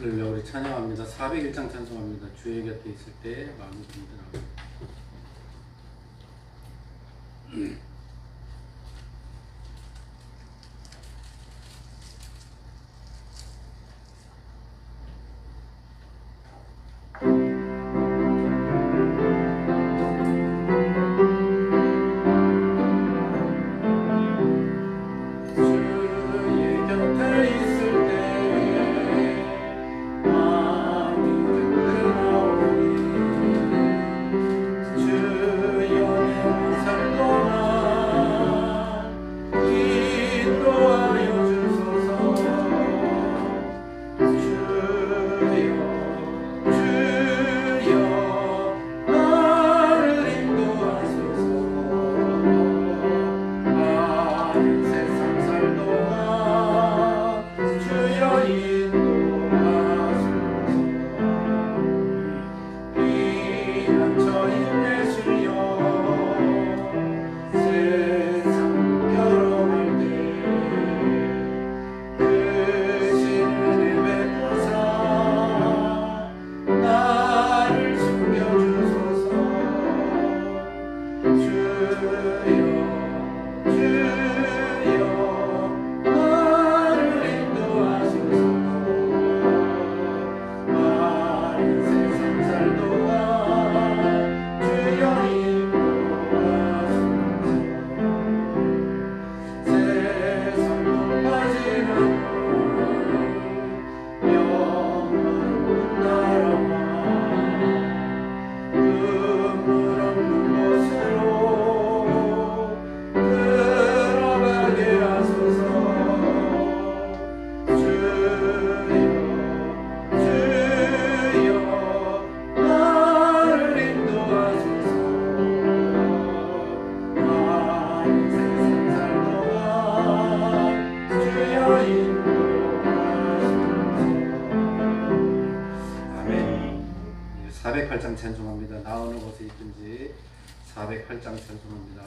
할렐루야. 우리 찬양합니다. 401장 찬송합니다. 주의 곁에 있을 때 마음이 든든하고. 아멘. 408장 찬송합니다. 나 어느 곳에 있든지 408장 찬송합니다.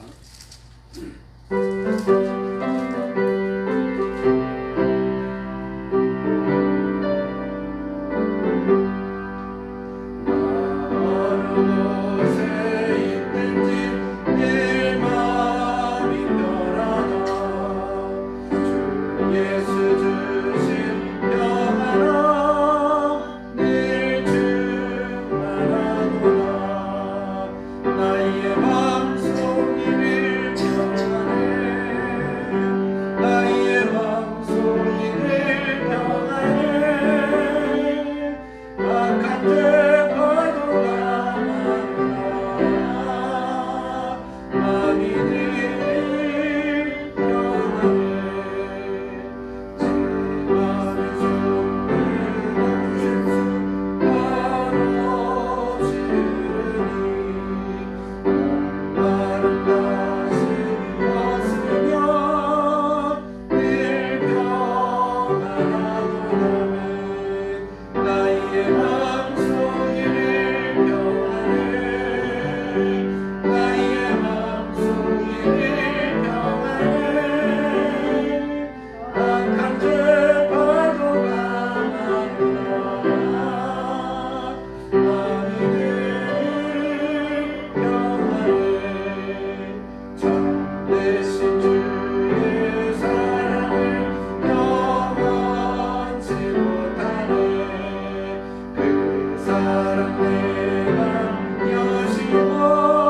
사랑 내가 여시고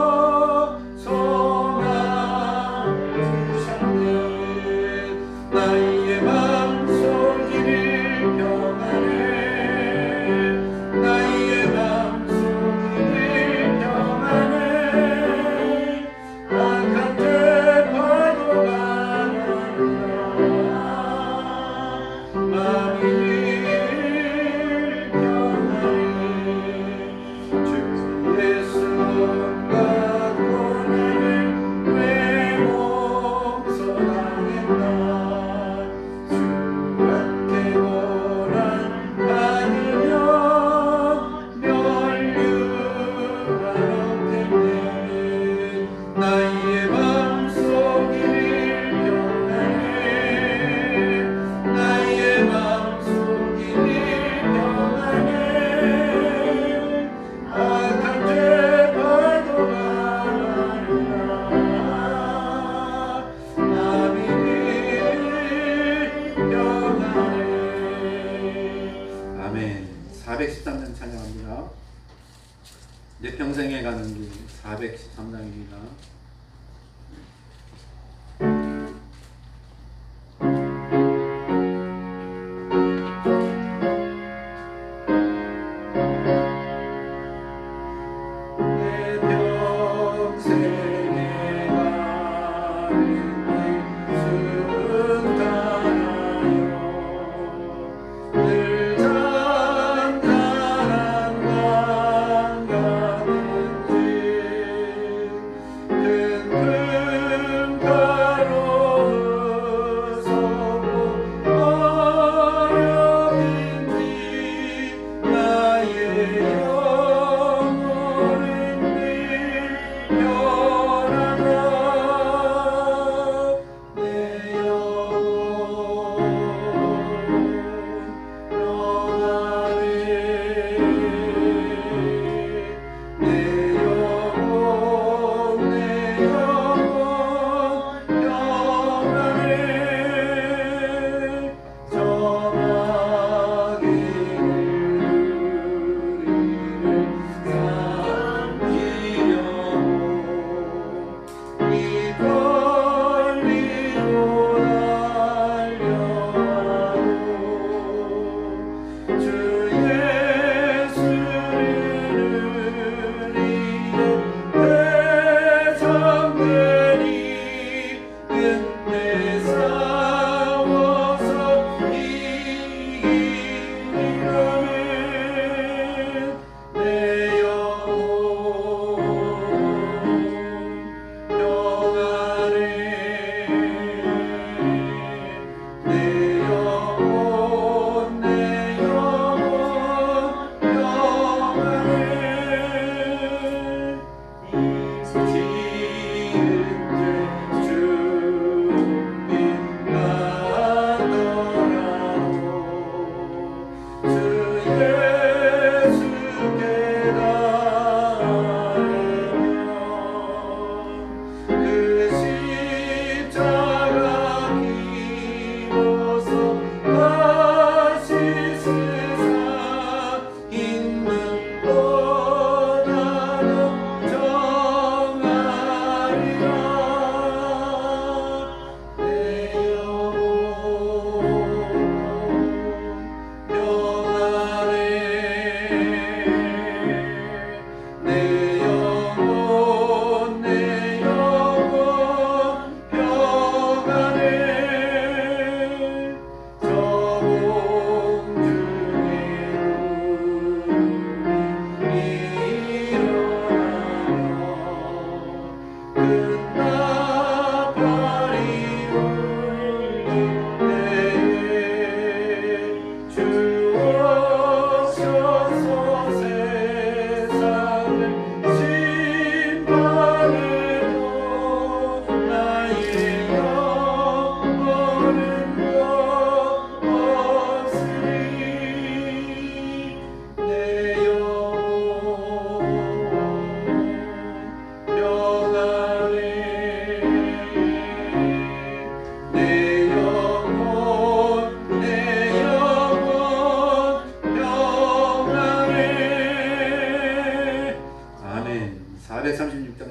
신명기 413장입니다.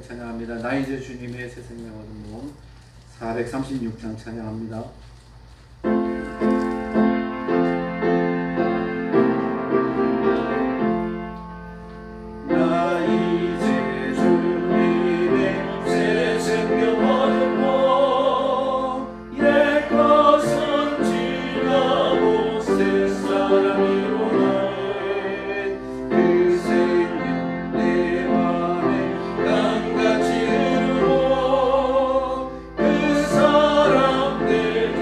찬양합니다. 나 이제 주님의 새 생명 얻은 몸 436장 찬양합니다. 그 사람들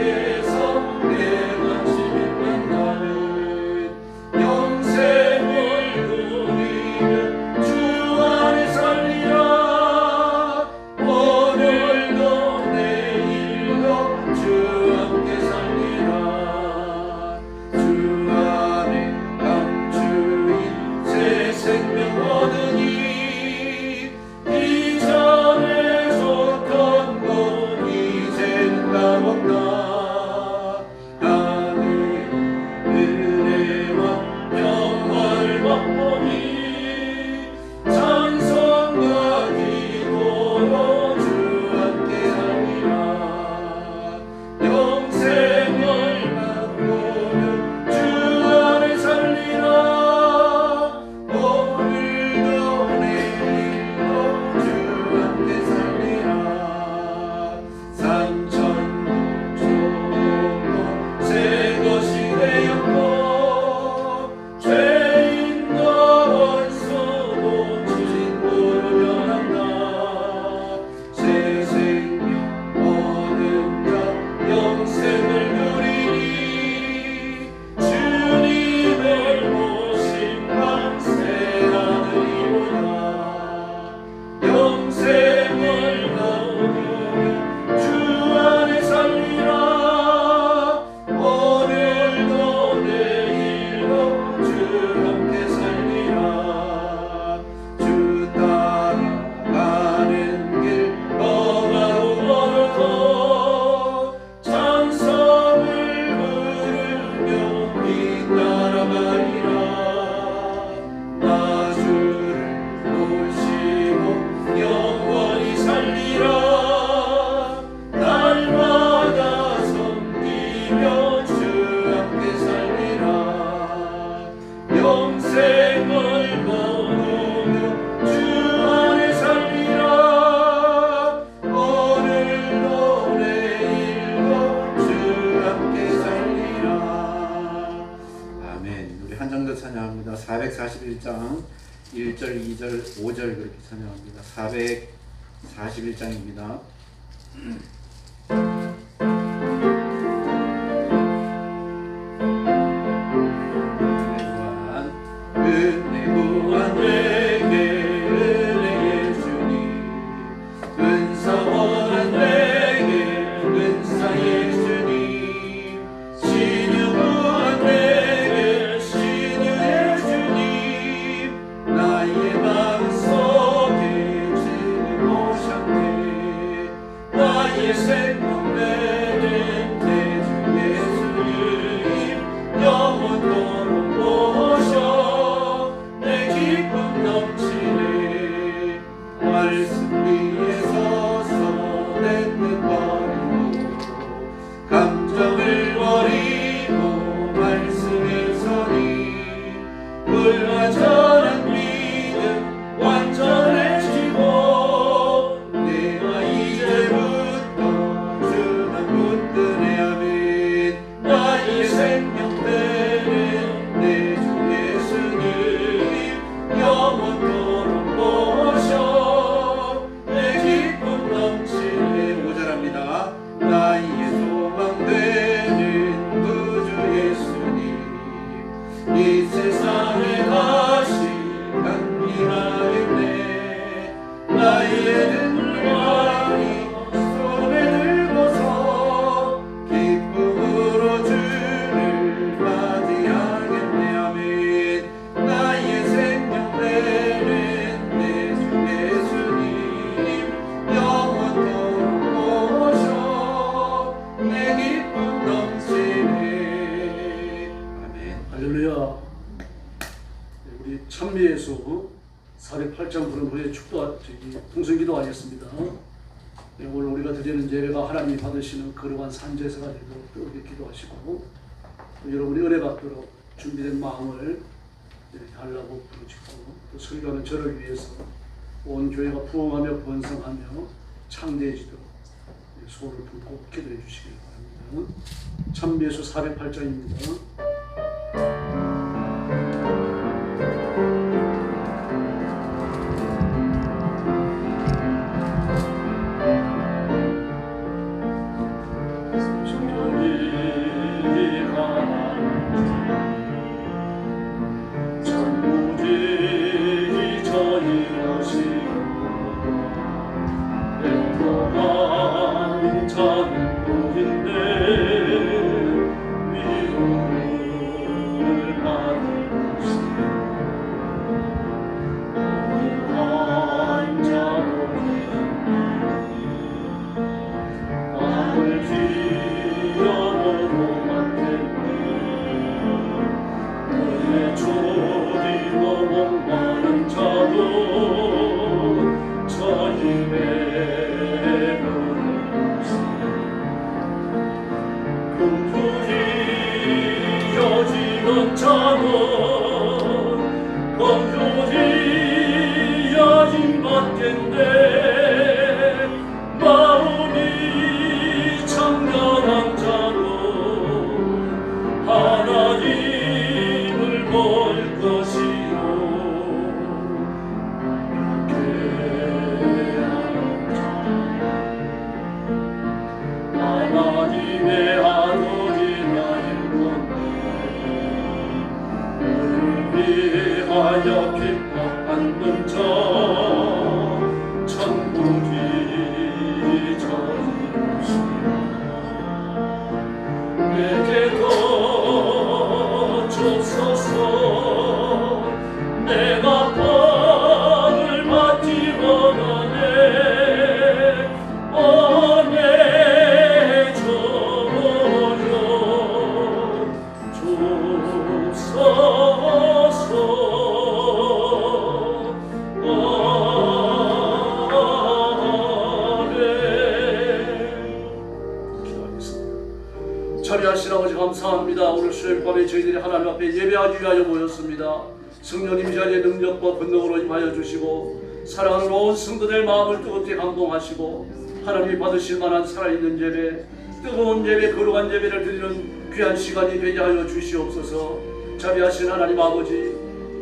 1절, 2절, 5절 그렇게 찬양합니다. 441장입니다. 은혜 구한 내게 은혜의 주님, 은사원한 내게 은사의 주님, 신유 구한 내게 신유의 주님, 나의 마음속에 주님 오셨네. 나의 생명 되는 대주 예수님, 영원토록 모셔 내 기쁨 넘치네. 말씀 위에 서서 내 뜻 버리고 감정을 버리고 말씀에 서니 불완전한 믿음 완전해지고 내가 이제부터 주만 붙드네. 아멘. 나의 생명 되는 내 주 예수님, 영원토록 모셔 내 기쁨 넘치네. 모자랍니다. 나의 소망 되는 구주 예수님, 이 세상에 다시 강림하겠네. 나의 눈물이 손에 들고서 기쁨으로 주를 맞이하겠네. 아멘. 나의 생명 되는 내 주 예수님, 영원토록 모셔 내 기쁨 넘치네. 아멘. 할렐루야. 우리 찬미에서 408장 부른 후에 통성기도 하겠습니다. 오늘 우리가 드리는 예배가 하나님이 받으시는 거룩한 산제사가 되도록 뜨겁게 기도하시고, 여러분이 은혜 받도록 준비된 마음을 달라고 부르짖고, 또 설교하는 저를 위해서 온 교회가 부흥하며 번성하며 창대해지도록 소원을 품고 기도해 주시길 바랍니다. 찬미에서 408장입니다. 자비하신 아버지 감사합니다. 오늘 수요일 밤에 저희들이 하나님 앞에 예배하기 위하여 모였습니다. 성령님 이 자리에 능력과 권능으로 임하여 주시고 사랑하는 온 성도들 마음을 뜨겁게 감동하시고 하나님이 받으실 만한 살아있는 예배, 뜨거운 예배, 거룩한 예배를 드리는 귀한 시간이 되게 하여 주시옵소서. 자비하신 하나님 아버지,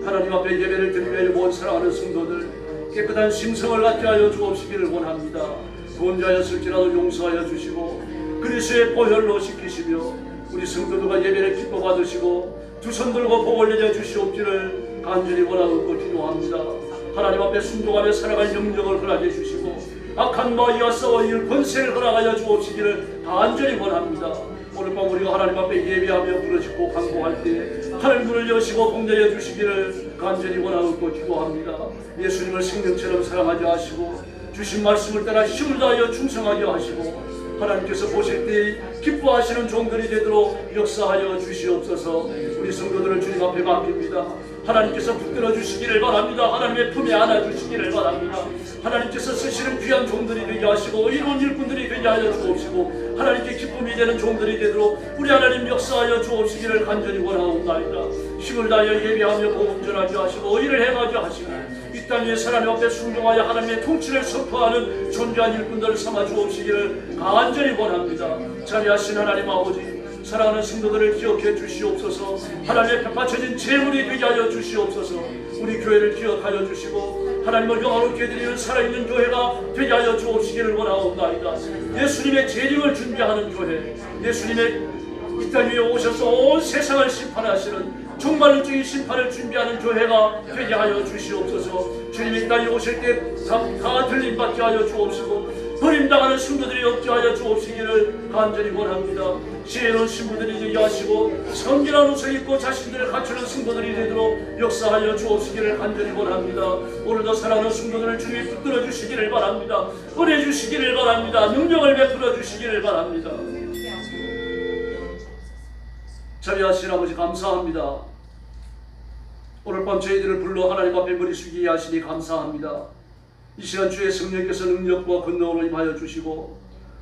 하나님 앞에 예배를 드리며 온 사랑하는 성도들 깨끗한 심성을 갖게 하여 주옵시기를 원합니다. 범죄하였을지라도 용서하여 주시고 그리스도의 보혈로 씻기시며 우리 성도들과 예배를 기뻐 받으시고 두 손 들고 복을 내려 주시옵기를 간절히 원하고 기도합니다. 하나님 앞에 순종하며 살아갈 영역을 허락해 주시고 악한 마귀와 싸워 이길 권세를 허락하여 주옵시기를 간절히 원합니다. 오늘 밤 우리가 하나님 앞에 예배하며 부르짖고 간구할 때 하늘 문을 여시고 복 내려 주시기를 간절히 원하고 기도합니다. 예수님을 생명처럼 사랑하게 하시고 주신 말씀을 따라 힘을 다하여 충성하게 하시고 하나님께서 보실 때 기뻐하시는 종들이 되도록 역사하여 주시옵소서. 우리 성도들을 주님 앞에 맡깁니다. 하나님께서 붙들어 주시기를 바랍니다. 하나님의 품에 안아 주시기를 바랍니다. 하나님께서 쓰시는 귀한 종들이 되게 하시고 의로운 일꾼들이 되게 하여 주옵시고 하나님께 기쁨이 되는 종들이 되도록 우리 하나님 역사하여 주옵시기를 간절히 원하옵나이다. 힘을 다하여 예배하며 복음 전하게 하시고 의를 행하게 하시고 이 땅에 하나님 앞에 순종하여 하나님의 통치를 선포하는 존귀한 일꾼들을 삼아 주옵시기를 간절히 원합니다. 자비하신 하나님 아버지, 사랑하는 성도들을 기억해 주시옵소서. 하나님의 펴파쳐진 재물이 되게 하여 주시옵소서. 우리 교회를 기억하여 주시고 하나님을 영화롭게 드리는 살아있는 교회가 되게 하여 주옵시기를 원하옵나이다. 예수님의 재림을 준비하는 교회, 예수님의 이 땅 위에 오셔서 온 세상을 심판하시는 종말론적인 심판을 준비하는 교회가 되게 하여 주시옵소서. 주님이 이 땅에 오실 때 다 들림받게 하여 주옵시고 버림당하는 성도들이 없게 하여 주옵시기를 간절히 원합니다. 지혜로운 신부들이 되게 하시고 성결한 옷을 입고 자신들을 갖추는 성도들이 되도록 역사하여 주옵시기를 간절히 원합니다. 오늘도 사랑하는 성도들을 주님이 붙들어 주시기를 바랍니다. 보내주시기를 바랍니다. 능력을 베풀어 주시기를 바랍니다. 자비하신 아버지 감사합니다. 오늘 밤 저희들을 불러 하나님 앞에 머리 숙이게 하시니 감사합니다. 이 시간 주의 성령께서 능력과 권능으로 임하여 주시고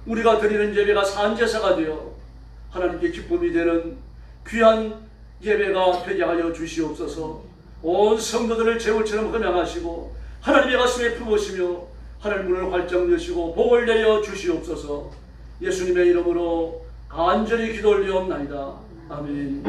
우리가 드리는 예배가 산제사가 되어 하나님께 기쁨이 되는 귀한 예배가 되게 하여 주시옵소서. 온 성도들을 제물처럼 헌양하시고 하나님의 가슴에 품으시며 하늘 문을 활짝 여시고 복을 내려 주시옵소서. 예수님의 이름으로 간절히 기도 올리옵나이다. 아멘.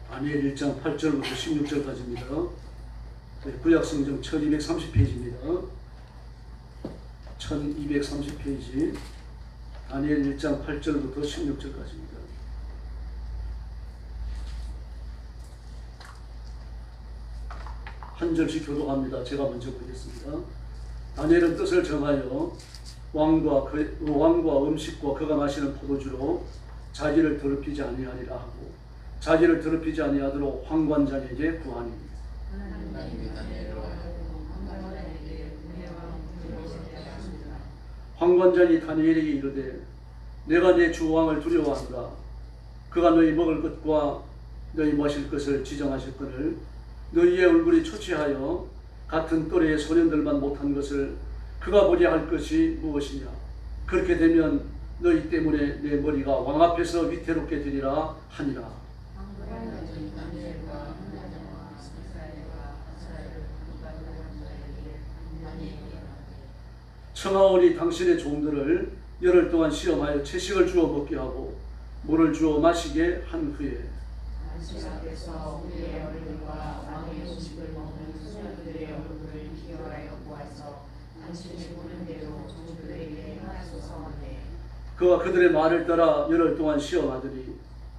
다니엘 1장 8절부터 16절까지입니다. 구약성경 1230페이지입니다. 1230페이지 다니엘 1장 8절부터 16절까지입니다. 한 절씩 교독합니다. 제가 먼저 보겠습니다. 다니엘은 뜻을 정하여 왕과 음식과 그가 마시는 포도주로 자기를 더럽히지 아니하리라 하고 자기를 더럽히지 아니하도록 황관장에게 구하니 황관장이 다니엘에게 이르되 내가 내 주 왕을 두려워하노라. 그가 너희 먹을 것과 너희 마실 것을 지정하셨거늘 너희의 얼굴이 초췌하여 같은 또래의 소년들만 못한 것을 그가 보게 할 것이 무엇이냐. 그렇게 되면 너희 때문에 내 머리가 왕 앞에서 위태롭게 되리라 하니라. 청하오니 당신의 종들을 열흘 동안 시험하여 채식을 주어 먹게 하고 물을 주어 마시게 한 후에 당신 앞에서 우리의 얼굴과 왕의 음식을 먹는 소년들의 얼굴을 기어하여 보아서 당신이 보는 대로 종들에게 행하소서 하네. 그가 그들의 말을 따라 열흘 동안 시험하더니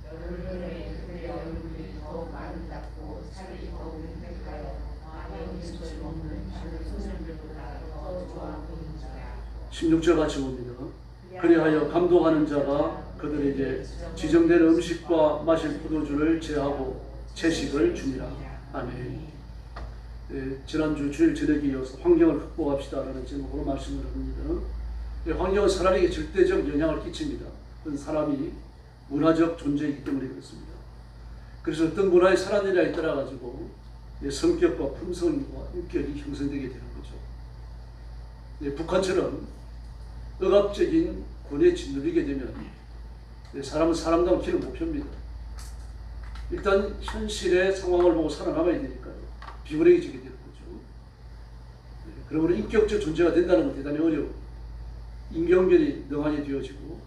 열흘에 그들의 얼굴이 더욱 아름답고 살이 더욱 획획하여 왕의 음식을 먹는 다른 소년들보다 더 좋아 보인지라. 16절 같이 봅니다. 그리하여 감독하는 자가 그들에게 지정된 음식과 마실 포도주를 제하고 채식을 주니라. 아멘. 지난주 주일 저녁에 이어서 환경을 극복합시다라는 제목으로 말씀을 합니다. 환경은 사람에게 절대적 영향을 끼칩니다. 그건 사람이 문화적 존재이기 때문에 그렇습니다. 그래서 어떤 문화의 살아내냐에 따라 가지고 성격과 품성과 육결이 형성되게 되는 거죠. 북한처럼 억압적인 권위에 짓눌리게 되면 사람은 사람다운 길을 못 펴니다. 일단 현실의 상황을 보고 살아남아야 되니까요. 비굴해지게 되는 거죠. 그러므로 인격적 존재가 된다는 건 대단히 어려워. 인경변이 능하게 되어지고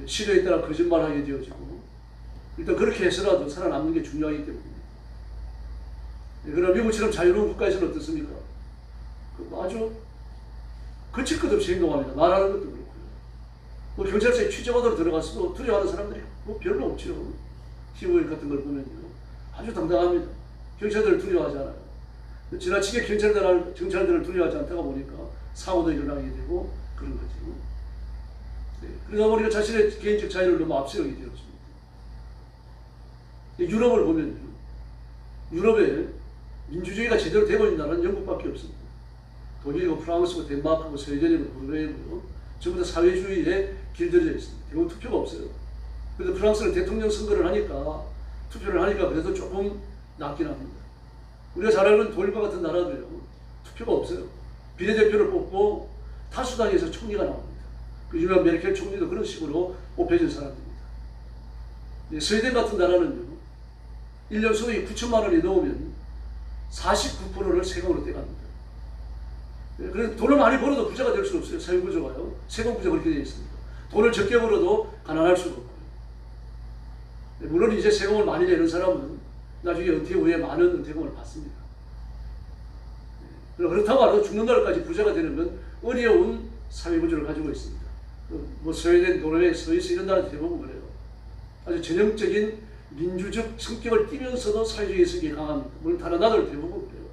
실효에 따라 거짓말하게 되어지고 일단 그렇게 해서라도 살아남는 게 중요하기 때문에. 그러나 미국처럼 자유로운 국가에서는 어떻습니까? 아주 거칠 것 없이 행동합니다. 말하는 것도 그렇고요. 뭐 경찰서에 취재받으러 들어갔어도 두려워하는 사람들이 뭐 별로 없죠. TVL 같은 걸 보면요. 아주 당당합니다. 경찰들을 두려워하지 않아요. 지나치게 경찰들을 두려워하지 않다가 보니까 사고도 일어나게 되고 그런 거죠. 네. 그러다 보니까 자신의 개인적 자유를 너무 앞세우게 되었습니다. 유럽을 보면요. 유럽에 민주주의가 제대로 되고 있는 나라는 영국밖에 없습니다. 독일이고 프랑스고 덴마크고 스웨덴이고 노르웨이고요. 전부 다 사회주의에 길들여져 있습니다. 대부분 투표가 없어요. 그래서 프랑스는 대통령 선거를 하니까 투표를 하니까 그래도 조금 낫긴 합니다. 우리가 잘 알고 있는 독일과 같은 나라도요. 투표가 없어요. 비례대표를 뽑고 다수당에서 총리가 나옵니다. 그 유명한 메르켈 총리도 그런 식으로 뽑혀진 사람입니다. 스웨덴 같은 나라는요. 1년 소득이 9천만 원이 넘으면 49%를 세금으로 떼갑니다. 그래서 돈을 많이 벌어도 부자가 될 수는 없어요. 사회구조가요. 세금구조가 그렇게 되어 있습니다. 돈을 적게 벌어도 가난할 수가 없고요. 물론 이제 세금을 많이 내는 사람은 나중에 은퇴 후에 많은 은퇴금을 받습니다. 그렇다고 하더라도 죽는 날까지 부자가 되는 건 어려운 사회구조를 가지고 있습니다. 뭐 스웨덴, 노르웨이, 스위스 이런 나라들 대부분 그래요. 아주 전형적인 민주적 성격을 띠면서도 사회주의 성격이 강합니다. 물론 다른 나라들 대부분 그래요.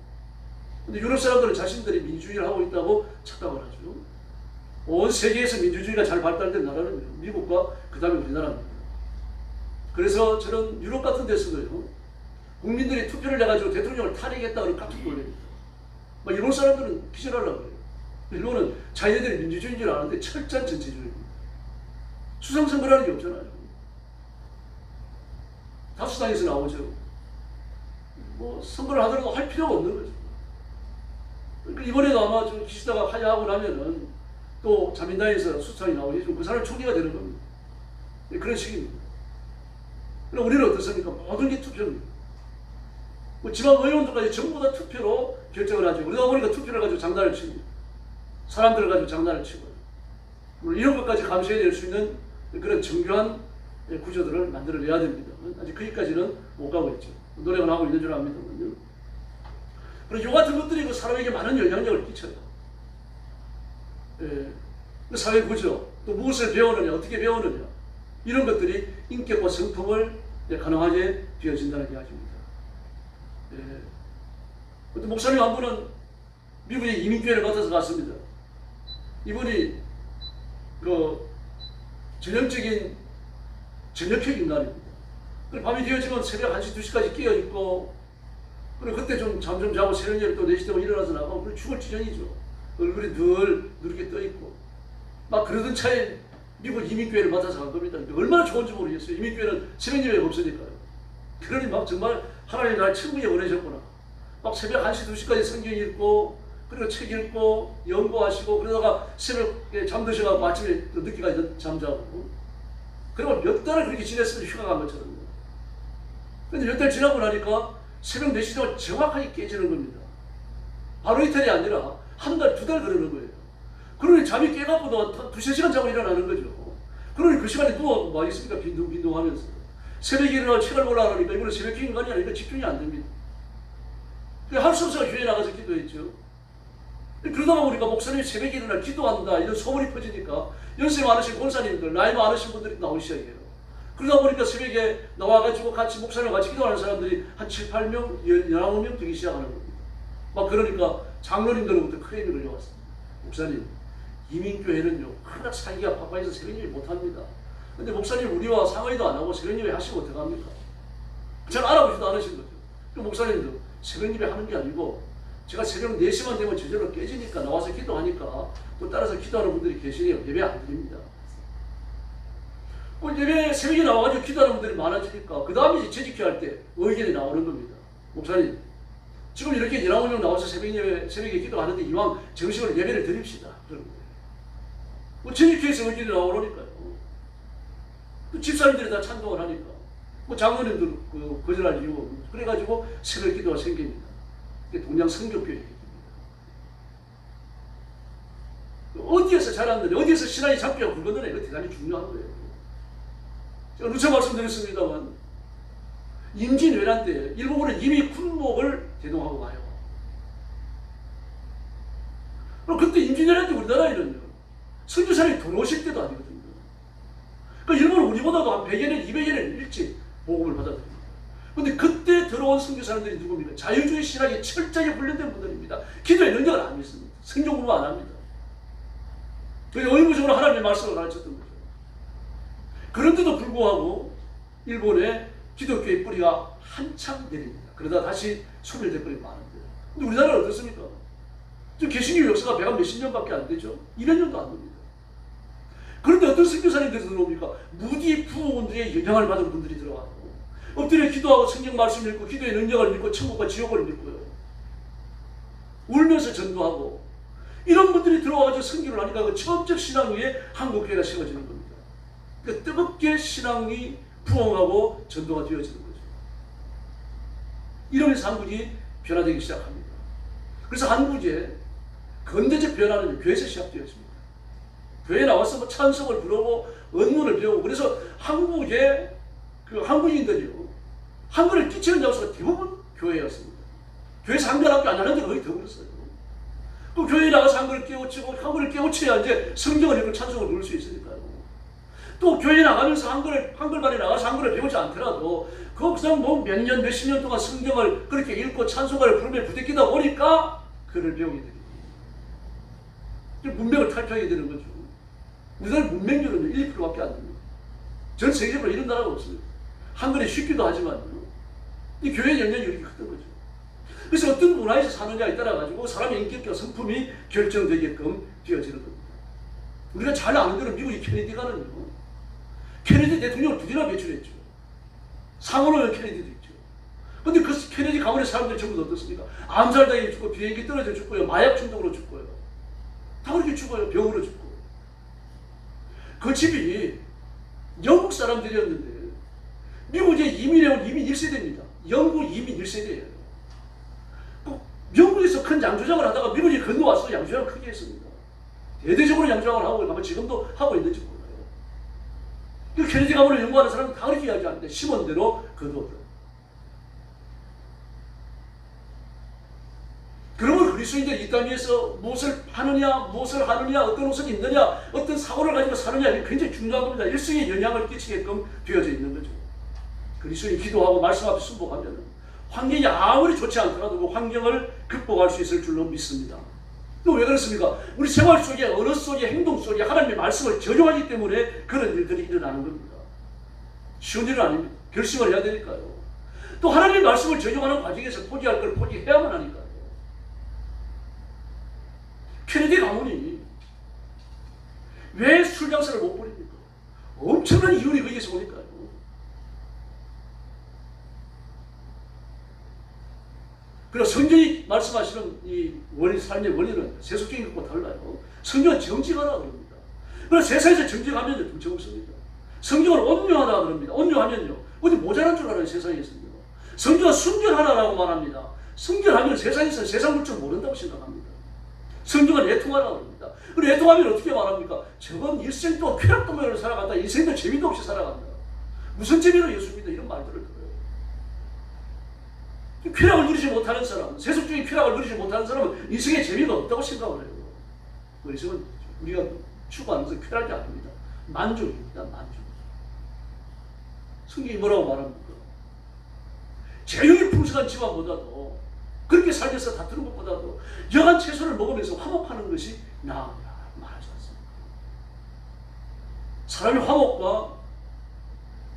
근데 유럽 사람들은 자신들이 민주주의를 하고 있다고 착각을 하죠. 온 세계에서 민주주의가 잘 발달된 나라는 미국과 그 다음에 우리나라입니다. 그래서 저는 유럽 같은 데서도요. 국민들이 투표를 해가지고 대통령을 탄핵했다고 깜짝 놀랍니다. 막 일본 사람들은 기절하려고 그래요. 일본은 자기네들이 민주주의인 줄 아는데 철저한 전체주의입니다. 수상선거라는 게 없잖아요. 다수당에서 나오죠. 뭐 선거를 하더라도 할 필요가 없는 거죠. 그러니까 이번에도 아마 좀 기시다가 하야하고 나면은 또 자민당에서 수상이 나오겠죠. 그 사람 총리가 되는 겁니다. 그런 식입니다. 그럼 우리는 어떻습니까? 모든 게 투표입니다. 뭐 지방의원들까지 전부 다 투표로 결정을 하죠. 그러다 보니까 투표를 가지고 장난을 칩니다. 사람들을 가지고 장난을 치고요. 이런 것까지 감시해낼 수 있는 그런 정교한 구조들을 만들어내야 됩니다. 아직 거기까지는 못 가고 있죠. 노력은 하고 있는 줄 압니다만요. 그리고 이 같은 것들이 그 사람에게 많은 영향력을 끼쳐요. 그 사회 구조, 또 무엇을 배우느냐, 어떻게 배우느냐, 이런 것들이 인격과 성품을 가능하게 되어진다는 이야기입니다. 또 목사님 한 분은 미국에 이민교회를 맡아서 갔습니다. 이분이 그 전형적인 전역형 인간입니다. 밤이 되어지면 새벽 1시, 2시까지 깨어있고, 그리고 그때 좀 잠 좀 자고 새벽에 또 4시 되고 일어나서 나가고, 그리고 죽을 지경이죠. 얼굴이 늘 누렇게 떠있고. 막 그러던 차에 미국 이민교회를 맡아서 간 겁니다. 얼마나 좋은지 모르겠어요. 이민교회는 새벽 예배가 없으니까요. 그러니 막 정말 하나님 날 천국에 보내셨구나. 막 새벽 1시, 2시까지 성경 읽고, 그리고 책 읽고, 연구하시고, 그러다가 새벽에 잠드셔가지고 아침에 또 늦게까지 잠자고. 그리고 몇 달을 그렇게 지냈으면 휴가 간 것처럼. 근데 몇 달 지나고 나니까 새벽 4시 되면 정확하게 깨지는 겁니다. 하루 이틀이 아니라 한 달, 2달 그러는 거예요. 그러니 잠이 깨갖고도 2-3시간 자고 일어나는 거죠. 그러니 그 시간에 누워 뭐 하겠습니까? 빈둥빈둥 하면서. 새벽에 일어나서 책을 보려고 하니까 이거는 새벽형 인간이 아니니까 집중이 안 됩니다. 할 수 없어서 교회에 나가서 기도했죠. 그러다가 보니까 목사님이 새벽에 일어나 기도한다 이런 소문이 퍼지니까 연세 많으신 권사님들, 나이 많으신 분들이 나오기 시작해요. 그러다 보니까 새벽에 나와가지고 같이 목사님과 같이 기도하는 사람들이 한 7, 8명, 19명 되기 시작하는 겁니다. 막 그러니까 장로님들로부터 크레임이 걸려왔습니다. 목사님, 이민교회는요, 하나 살기가 바빠서 새벽 예배 못합니다. 근데 목사님 우리와 상의도 안 하고 새벽 예배 하시면 어떡합니까? 잘 알아보지도 않으신 거죠. 그 목사님도 새벽 예배 하는 게 아니고 제가 새벽 4시만 되면 저절로 깨지니까 나와서 기도하니까 또 따라서 기도하는 분들이 계시네요. 예배 안 드립니다. 예배 새벽에 나와가지고 기도하는 분들이 많아지니까 그 다음에 이제 재직회 할 때 의견이 나오는 겁니다. 목사님, 지금 이렇게 19명 나와서 새벽에 기도하는데 이왕 정식으로 예배를 드립시다. 그런 거예요. 뭐 재직회에서 의견이 나오니까요. 또 집사님들이 다 찬동을 하니까 그 장로님들 거절할 이유가 없는 거죠. 그래가지고 새벽 기도가 생깁니다. 이게 동양 성교교회입니다. 어디에서 자랐느냐, 어디에서 신앙이 잡기가 굵거든요. 이거 대단히 중요한 거예요. 제가 누차 말씀드렸습니다만, 임진왜란 때 일본군은 이미 군목을 대동하고 가요. 그럼 그때 임진왜란 때 우리나라에는요, 선교사님이 들어오실 때도 아니거든요. 그러니까 일본은 우리보다도 한 100여년, 200여년 일찍 복음을 받아들입니다. 근데 그때 들어온 선교사님들이 누굽니까? 자유주의 신학에 철저하게 훈련된 분들입니다. 기도의 능력을 안 믿습니다. 성경 공부 안 합니다. 의무적으로 하나님의 말씀을 가르쳤던 거죠. 그런데도 불구하고 일본의 기독교의 뿌리가 한참 내립니다. 그러다 다시 소멸돼버리고 마는데, 근데 우리나라는 어떻습니까? 지금 개신교 역사가 100 몇십 년밖에 안 되죠. 200년도 안 됩니다. 그런데 어떤 선교사님들이 들어옵니까? 무디 부흥원들의 영향을 받은 분들이 들어가고, 엎드려 기도하고 성경 말씀 읽고 기도의 능력을 믿고 천국과 지옥을 믿고요, 울면서 전도하고, 이런 분들이 들어와가지고 선교를 하니까 그 처음적 신앙 위에 한국교회가 세워지는 겁니다. 그러니까 뜨겁게 신앙이 부흥하고 전도가 되어지는 거죠. 이러면서 한국이 변화되기 시작합니다. 그래서 한국의 근대적 변화는 교회에서 시작되었습니다. 교회에 나와서 뭐 찬송을 부르고 언문을 배우고, 그래서 한국의 그 한국인들이요, 한글을 끼치는 장소가 대부분 교회였습니다. 교회에서 한글 학교 안 하는 데가 거의 드물었어요. 그 교회에 나가서 한글을 깨우치고, 한글을 깨우쳐야 이제 성경을 읽고 찬송을 부를 수 있으니까요. 또 교회에 나가면서 한글반에 나가서 한글을 배우지 않더라도 그냥 뭐 몇 년, 몇십 년 동안 성경을 그렇게 읽고 찬송가를 부르며 부대끼다 보니까 글을 배우게 됩니다. 문명을 탈피하게 되는 거죠. 우리나라 문맹률은 1, 2%밖에 안 됩니다. 전 세계적으로 이런 나라가 없습니다. 한글이 쉽기도 하지만 이 교회의 영향력이 컸던 거죠. 그래서 어떤 문화에서 사느냐에 따라 가지고 사람의 인격과 성품이 결정되게끔 되어지는 겁니다. 우리가 잘 아는 대로 미국의 케네디가는요, 케네디 대통령을 2개나 배출했죠. 상원의원 케네디도 있죠. 근데 그 케네디 가문의 사람들이 전부 어떻습니까? 암살당해 죽고, 비행기 떨어져 죽고요, 마약 중독으로 죽고요, 다 그렇게 죽어요. 병으로 죽고. 그 집이 영국 사람들이었는데, 미국 이제 이민해온 이민 1세대입니다. 영국 이민 1세대예요. 영국에서 큰 양조장을 하다가 미국이 건너와서 양조장을 크게 했습니다. 대대적으로 양조장을 하고, 아마 지금도 하고 있는지 몰라요. 그 케네디 가문을 연구하는 사람은 다 그렇게 이야기하는데, 심원대로 거두었다. 그러면 그리스도인들이 이 땅 위에서 무엇을 하느냐, 무엇을 하느냐, 어떤 옷을 입느냐, 어떤 사고를 가지고 사느냐, 이게 굉장히 중요한 겁니다. 일생에 영향을 끼치게끔 되어져 있는 거죠. 그리스도인이 기도하고 말씀 앞에 순복하면 환경이 아무리 좋지 않더라도 그 환경을 극복할 수 있을 줄로 믿습니다. 또 왜 그렇습니까? 우리 생활 속에, 언어 속에, 행동 속에 하나님의 말씀을 적용하기 때문에 그런 일들이 일어나는 겁니다. 쉬운 일은 아닙니다. 결심을 해야 되니까요. 또 하나님의 말씀을 적용하는 과정에서 포기할 걸 포기해야만 하니까요. 케네디 가문이 왜 술 장사를 못 벌입니까? 엄청난 이윤이 거기에서 오니까요. 그리고 성경이 말씀하시는 이 삶의 원리는 세속적인 것과 달라요. 성경은 정직하라 그럽니다. 그래서 세상에서 정직하면 정없습니다. 성경은 온유하다 그럽니다. 온유하면요, 어디 모자란 줄 알아요, 세상에서요. 성경은 순결하라고 말합니다. 순결하면 세상에서 세상 물줄 모른다고 생각합니다. 성경은 애통하라 그럽니다. 그리고 애통하면 어떻게 말합니까? 저건 일생 동안 쾌락도면을 살아간다. 인생도 재미도 없이 살아간다. 무슨 재미로 예수 믿어? 이런 말들을 들어요. 쾌락을 누리지 못하는 사람, 세속적인 쾌락을 누리지 못하는 사람은 인생에 재미가 없다고 생각을 해요. 그래서 우리가 추구하는 것은 쾌락이 아닙니다. 만족입니다. 만족. 성경이 뭐라고 말합니까? 재능이 풍성한 집안보다도, 그렇게 살면서 다투는 것보다도 여간 채소를 먹으면서 화목하는 것이 나으라 말하지 않습니까? 사람의 화목과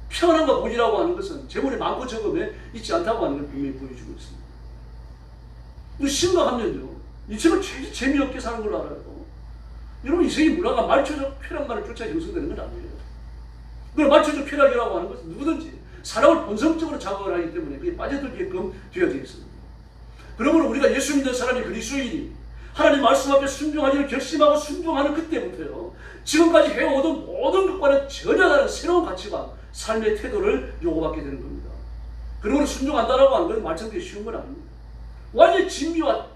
평안함과 복이라고 하는 것은 재물이 많고 적음에 있지 않다고 하는 걸 분명히 보여주고 있습니다. 근데 심각하면요, 이처럼 재미없게 사는 걸 알아요. 여러분, 이세계 문화가 말초적 쾌락만을 쫓아 형성되는 건 아니에요. 그걸 말초적 쾌락이라고 하는 것은 누구든지 사람을 본성적으로 작업을 하기 때문에 그게 빠져들게끔 되어져 있습니다. 그러므로 우리가 예수 믿는 사람이 그리스도인이 하나님 말씀 앞에 순종하기를 결심하고 순종하는 그때부터요, 지금까지 해오던 모든 것과는 전혀 다른 새로운 가치관, 삶의 태도를 요구받게 되는 겁니다. 그리고 순종한다라고 하는 건 말씀드리기 쉬운 건 아닙니다. 완전히 진미와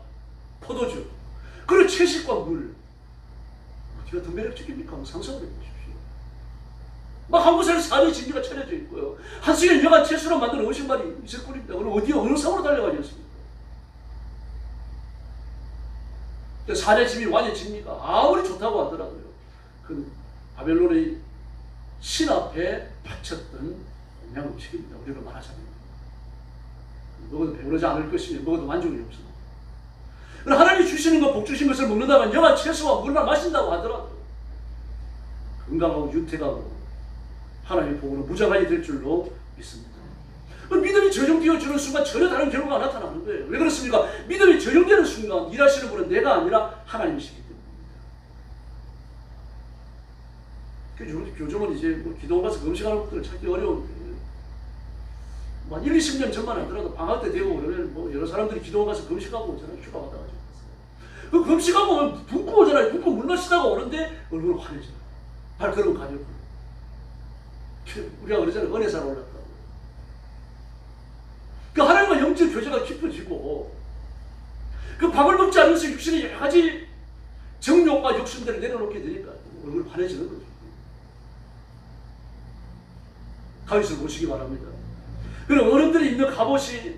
포도주, 그리고 채식과 물, 어디가 더 매력적입니까? 한번 상상을 해보십시오. 막 한 곳에는 산의 진미가 차려져 있고요. 한 시간 여간 채소로 만든 어신발이 있을 뿐입니다. 그럼 어느 상으로 달려가겠습니까? 산의 진미, 완의 진미가 아무리 좋다고 하더라도요, 그 바벨론의 신 앞에 바쳤던 영양 음식입니다. 우리가 말하자면 먹어도 배부르지 않을 것이며 먹어도 만족이 없어. 하나님이 주시는 것, 복 주신 것을 먹는다면 여간 채소와 물만 마신다고 하더라도 건강하고 윤택하고 하나님의 복으로 무장하게 될 줄로 믿습니다. 믿음이 적용되어지는 순간 전혀 다른 결과가 나타나는 거예요. 왜 그렇습니까? 믿음이 적용되는 순간 일하시는 분은 내가 아니라 하나님이시기 때문입니다. 요즘은 이제 뭐 기도 가서 금식하는 것들을 찾기 어려운데, 뭐 1, 20년 전만 하더라도 방학 때 되고 그러면 뭐 여러 사람들이 기도 가서 금식하고 오잖아요. 휴가 갔다 가지고. 그 금식하고 오면 붓고 오잖아요. 붓고 물 마시다가 오는데 얼굴은 환해져요. 발걸음 가렵고. 우리가 그러잖아요. 은혜살 올랐다고. 그 하나님과 영적 교제가 깊어지고, 그 밥을 먹지 않으면서 육신의 여러 가지 정욕과 욕심들을 내려놓게 되니까 얼굴이 환해지는 거죠. 다윗을 보시기 바랍니다. 그리고 어른들이 입는 갑옷이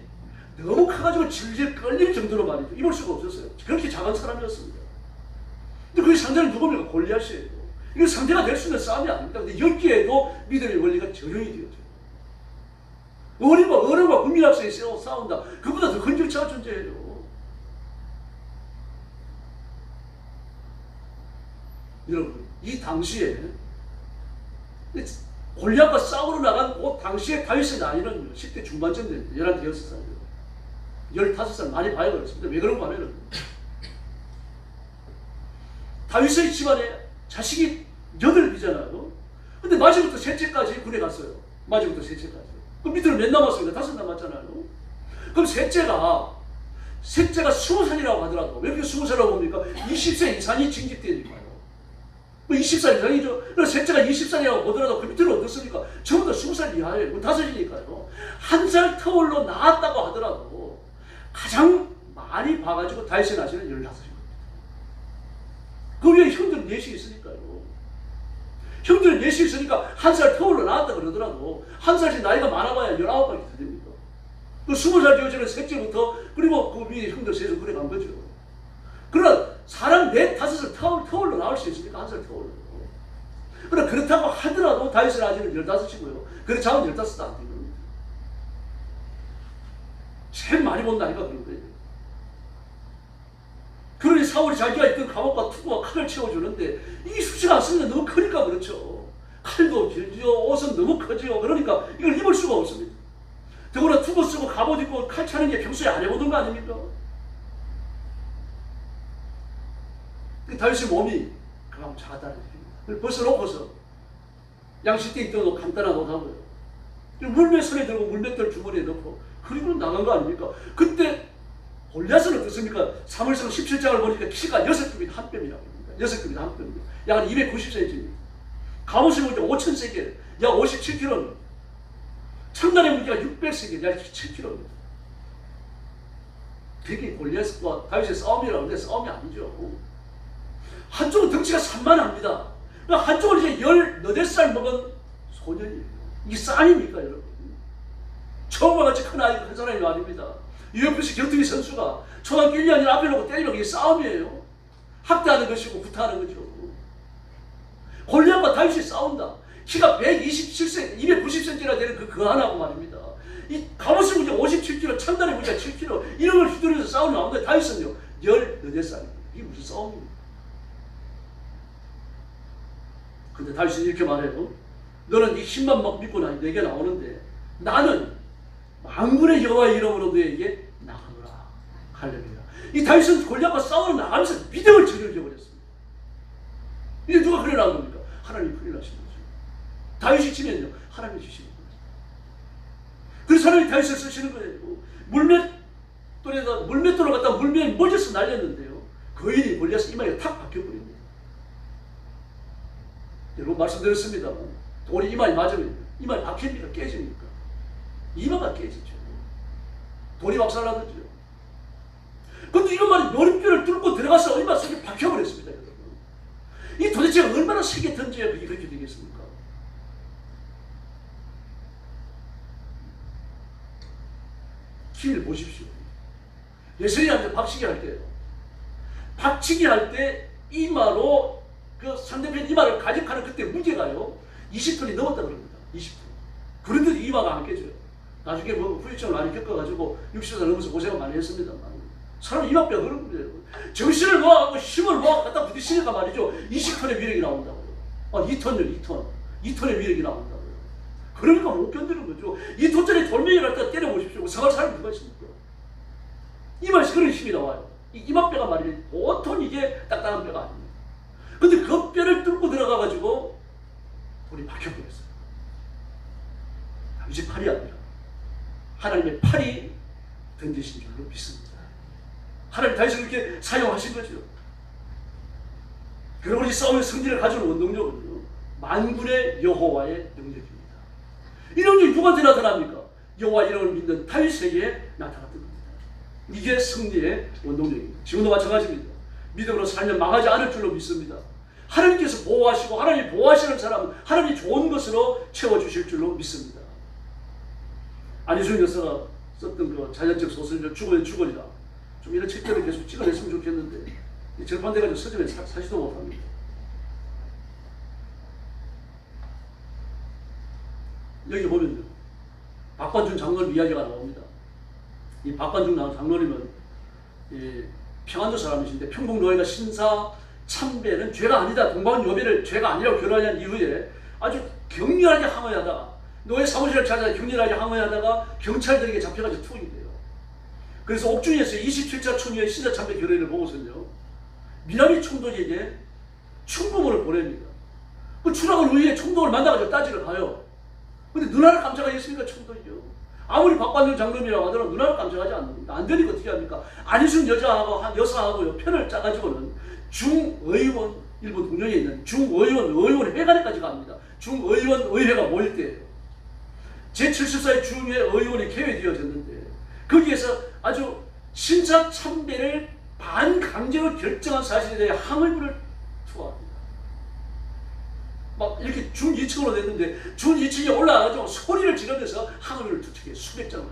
너무 커가지고 질질 끌릴 정도로 말이죠. 입을 수가 없었어요. 그렇게 작은 사람이었습니다. 근데 그게 상대는 누굽니까? 골리앗이에요. 이거 상대가 될 수 있는 싸움이 아닙니다. 근데 여기에도 믿음의 원리가 적용이 되어져요. 어른과 국민학생이 싸운다. 그보다 더 건질차가 존재해요. 여러분, 이 당시에 골리앗과 싸우러 나간 그 당시에 다윗의 나이는 10대 중반쯤 됩니다. 11, 6살이요. 15살 많이 봐야 그렇습니다. 왜 그런가 하면 다윗의 집안에 자식이 8이잖아요. 근데 마지부터 셋째까지 군에 갔어요. 마지부터 셋째까지. 그 밑으로 몇 남았습니다? 5 남았잖아요. 그럼 셋째가 20살이라고 하더라도 왜 이렇게 20살이라고 봅니까? 20세 이상이 징집되니까요. 20살 이상이죠. 그래서 셋째가 20살이라고 보더라도 그 밑으로 어떻습니까? 전부 다 20살 이하예요. 5이니까요. 1살 터울로 나왔다고 하더라도 가장 많이 봐가지고 다윗의 나이는 15입니다. 그 위에 형들 넷이 있으니까요. 형들 넷이 있으니까 1살 터울로 나왔다 그러더라도 1살씩 나이가 많아봐야 19밖에 됩니다. 그 20살 되어지는 셋째부터 그리고 그 위에 형들 셋을 그래 간 거죠. 그러나 사람 4, 5을 터울로 나올 수 있습니까? 1살 터울로. 그러나 그렇다고 하더라도 다윗의 아지는 15이고요. 그래 작은 15도 안 되는 겁니다. 제일 많이 본다니까 그런 거예요. 그러니 사울이 자기가 있던 갑옷과 투구와 칼을 채워주는데 이 수치가 않습니다. 너무 크니까 그렇죠. 칼도 길지요. 옷은 너무 크지요. 그러니까 이걸 입을 수가 없습니다. 더구나 투구 쓰고 갑옷 입고 칼 차는 게 평소에 안 해보던 거 아닙니까? 다윗의 몸이 그만 작았다는 얘기입니다. 벗어놓고서 양식대 있던 옷 간단한 옷 하고요. 물몇 손에 들고 물몇들 주머니에 넣고 그리고 나간 거 아닙니까? 그때 골리앗은 어떻습니까? 사무엘상 17장을 보니까 키가 6급이 한 뼘이라고 합니다. 6급이 한 뼘입니다. 약 290cm입니다. 갑옷이 무게 5,000세겔, 약 57kg입니다. 창단의 무게가 600세겔, 약 7kg입니다. 그게 골리앗과 다윗의 싸움이라고 하는데 싸움이 아니죠. 한쪽은 덩치가 산만합니다. 한쪽은 이제 18살 먹은 소년이에요. 이게 쌀입니까, 여러분? 처음과 같이 큰 아이가 큰 사람이 아닙니다. UFC 격투기 선수가 초등학교 1년이 앞에 놓고 때리면 이게 싸움이에요. 학대하는 것이고 구타하는 거죠. 골리앗과 다윗이 싸운다. 키가 127cm, 290cm나 되는 그 하나고 말입니다. 이 갑옷의 무게 57kg, 창단의 무게가 7kg, 이런 걸 휘두르면서 싸우는 나오는데 다윗은요 18살입니다. 이게 무슨 싸움입니까? 근데 다윗은 이렇게 말해요. 너는 네 힘만 막 믿고 내게 나오는데 나는 만군의 여호와의 이름으로 너에게 나가노라. 할렐루야. 이 다윗은 골리앗과 싸우러 나가면서 믿음을 저버렸습니다. 이제 누가 그래 나온 겁니까? 하나님이 그래 나신 거죠. 다윗이 치면요 하나님이 주시는 거예요. 그래서 하나님이 다윗을 쓰시는 거예요. 물맷돌을 갖다 물매에 멀져서 날렸는데요. 거인이 골리앗의 이마에 탁 박혀버립니다. 여러분 말씀드렸습니다. 돌이 이마에 맞으면 이마에 박힙니까? 깨집니까? 이마가 깨지죠. 돌이 박살나든지요. 근데 이런 말이 머리뼈를 뚫고 들어가서 이마 속에 박혀버렸습니다, 여러분. 이 도대체 얼마나 세게 던져야 그게 그렇게 되겠습니까? 길 보십시오. 예수님한테 박치기 할 때요. 박치기 할 때 이마로 그 상대편 이마를 가격하는 그때 무게가요 20톤이 넘었다 그럽니다. 20톤. 그런데도 이마가 안 깨져요. 나중에 뭐 후유증을 많이 겪어가지고 60살 넘어서 고생을 많이 했습니다. 사람 이마뼈가 그런 거예요. 정신을 모아가고 힘을 모아 갖다 부딪히니까 말이죠. 20톤의 위력이 나온다고요. 2톤요, 2톤. 2톤의 위력이 나온다고요. 그러니까 못 견디는 거죠. 2톤짜리 돌멩이를 갖다 때려보십시오. 생활 사람이 누가 있습니까? 이마에서 그런 힘이 나와요. 이 이마뼈가 말이죠. 보통 이게 딱딱한 뼈가 아닙니다. 근데 그 뼈를 뚫고 들어가가지고 돌이 박혀버렸어요. 이제 팔이 아니라 하나님의 팔이 던지신 줄로 믿습니다. 하나님 다시 그렇게 사용하신 거죠. 그리고 이 싸움의 승리를 가져오는 원동력은요, 만군의 여호와의 능력입니다. 이 능력이 누구한테 나타납니까? 여호와 이름을 믿는 다윗에게 나타났던 겁니다. 이게 승리의 원동력입니다. 지금도 마찬가지입니다. 믿음으로 살면 망하지 않을 줄로 믿습니다. 하나님께서 보호하시고 하나님이 보호하시는 사람은 하나님이 좋은 것으로 채워주실 줄로 믿습니다. 안희순 여사가 썼던 그 자연적 소설이죠. 죽어야 죽으리라. 좀 이런 책들을 계속 찍어냈으면 좋겠는데 절판돼가지고 서점에 사지도 못합니다. 여기 보면요, 박관준 장로님 이야기가 나옵니다. 이 박관준 장로님은 평안도 사람이신데 평국 노예가 신사 참배는 죄가 아니다, 동방 여배를 죄가 아니라고 결혼한 이후에 아주 격렬하게 항의하다가 노예 사무실을 찾아 격렬하게 항의하다가 경찰들에게 잡혀가지고 투옥이 돼요. 그래서 옥중에서 27차 처녀의 신사 참배 결혼을 보고서는요, 미나미 총독에게 충고문을 보냅니다. 그 추락을 위해 총독을 만나가지고 따지러 가요. 근데 누나를 깜짝하겠습니까? 총독이요. 아무리 박관준 장로님이라고 하더라도 누나를 깜짝하지 않습니다. 안 되니까 어떻게 합니까? 안희순 여사하고 편을 짜가지고는 중의원, 일본 동령에 있는 중의원 회관에까지 갑니다. 중의원 의회가 모일 때예요. 제74의 중의 의원이 개회되어졌는데 거기에서 아주 신사 참배를 반강제로 결정한 사실에 대해 항의문을 투하합니다. 막 이렇게 중 2층으로 됐는데 중 2층에 올라가가지고 소리를 지르면서 항의문을 투척해 수백 장을.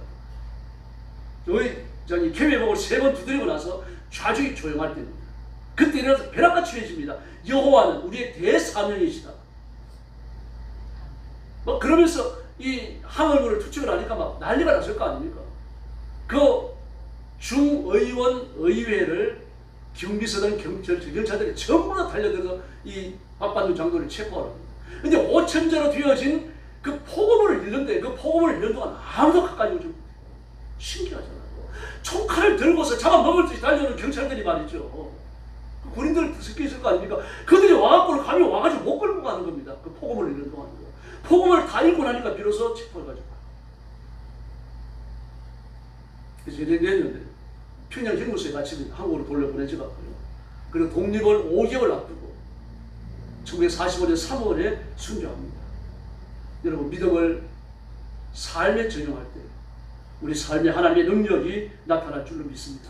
의장이 개회복을 3번 두드리고 나서 좌중이 조용할 때입니다. 그때 일어나서 벼락과 치해집니다. 여호와는 우리의 대사명이시다. 뭐 그러면서 이 항의문을 투척을 하니까 막 난리가 났을 거 아닙니까? 그 중의원 의회를 경비서든 경찰들이 전부 다 달려들어서 이 박관준 장로를 체포하라. 근데 5천자로 되어진 그 포고문을 읽는데 그 포고문을 읽는 동안 아무도 가까이 오지 못해요. 신기하잖아요. 총칼을 들고서 잡아먹을 듯이 달려오는 경찰들이 말이죠. 그 군인들 섞여 있을 거 아닙니까? 그들이 와갖고 감히 와가지고 못 끌고 가는 겁니다. 그 포고문을 읽는 동안. 포고문을 다 읽고 나니까 비로소 체포해가지고. 그래서 내년에 평양 형무소에 같이 한국으로 돌려보내져갔고요. 그리고 독립을 5개월 앞두고 1945년 3월에 순교합니다. 여러분, 믿음을 삶에 적용할 때 우리 삶에 하나님의 능력이 나타날 줄로 믿습니다.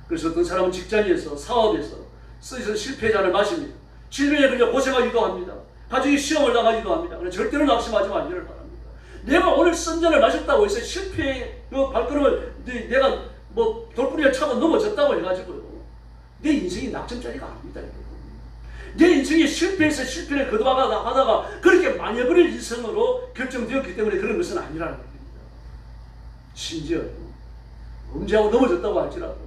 그래서 어떤 사람은 직장에서 사업에서 쓰여서 실패자를 마십니다. 질병에 걸려 고생하기도 합니다. 가족이 시험을 나가기도 합니다. 그러나 절대로 낙심하지 말기를 바랍니다. 내가 오늘 선전을 마셨다고 해서 실패의 그 발걸음을 내가 뭐 돌부리를 차고 넘어졌다고 해가지고요, 내 인생이 낙점짜리가 아닙니다. 내 인생이 실패해서 실패를 거듭하다가 그렇게 망해버릴 인생으로 결정되었기 때문에 그런 것은 아니라는 겁니다. 심지어 범죄하고 넘어졌다고 할지라도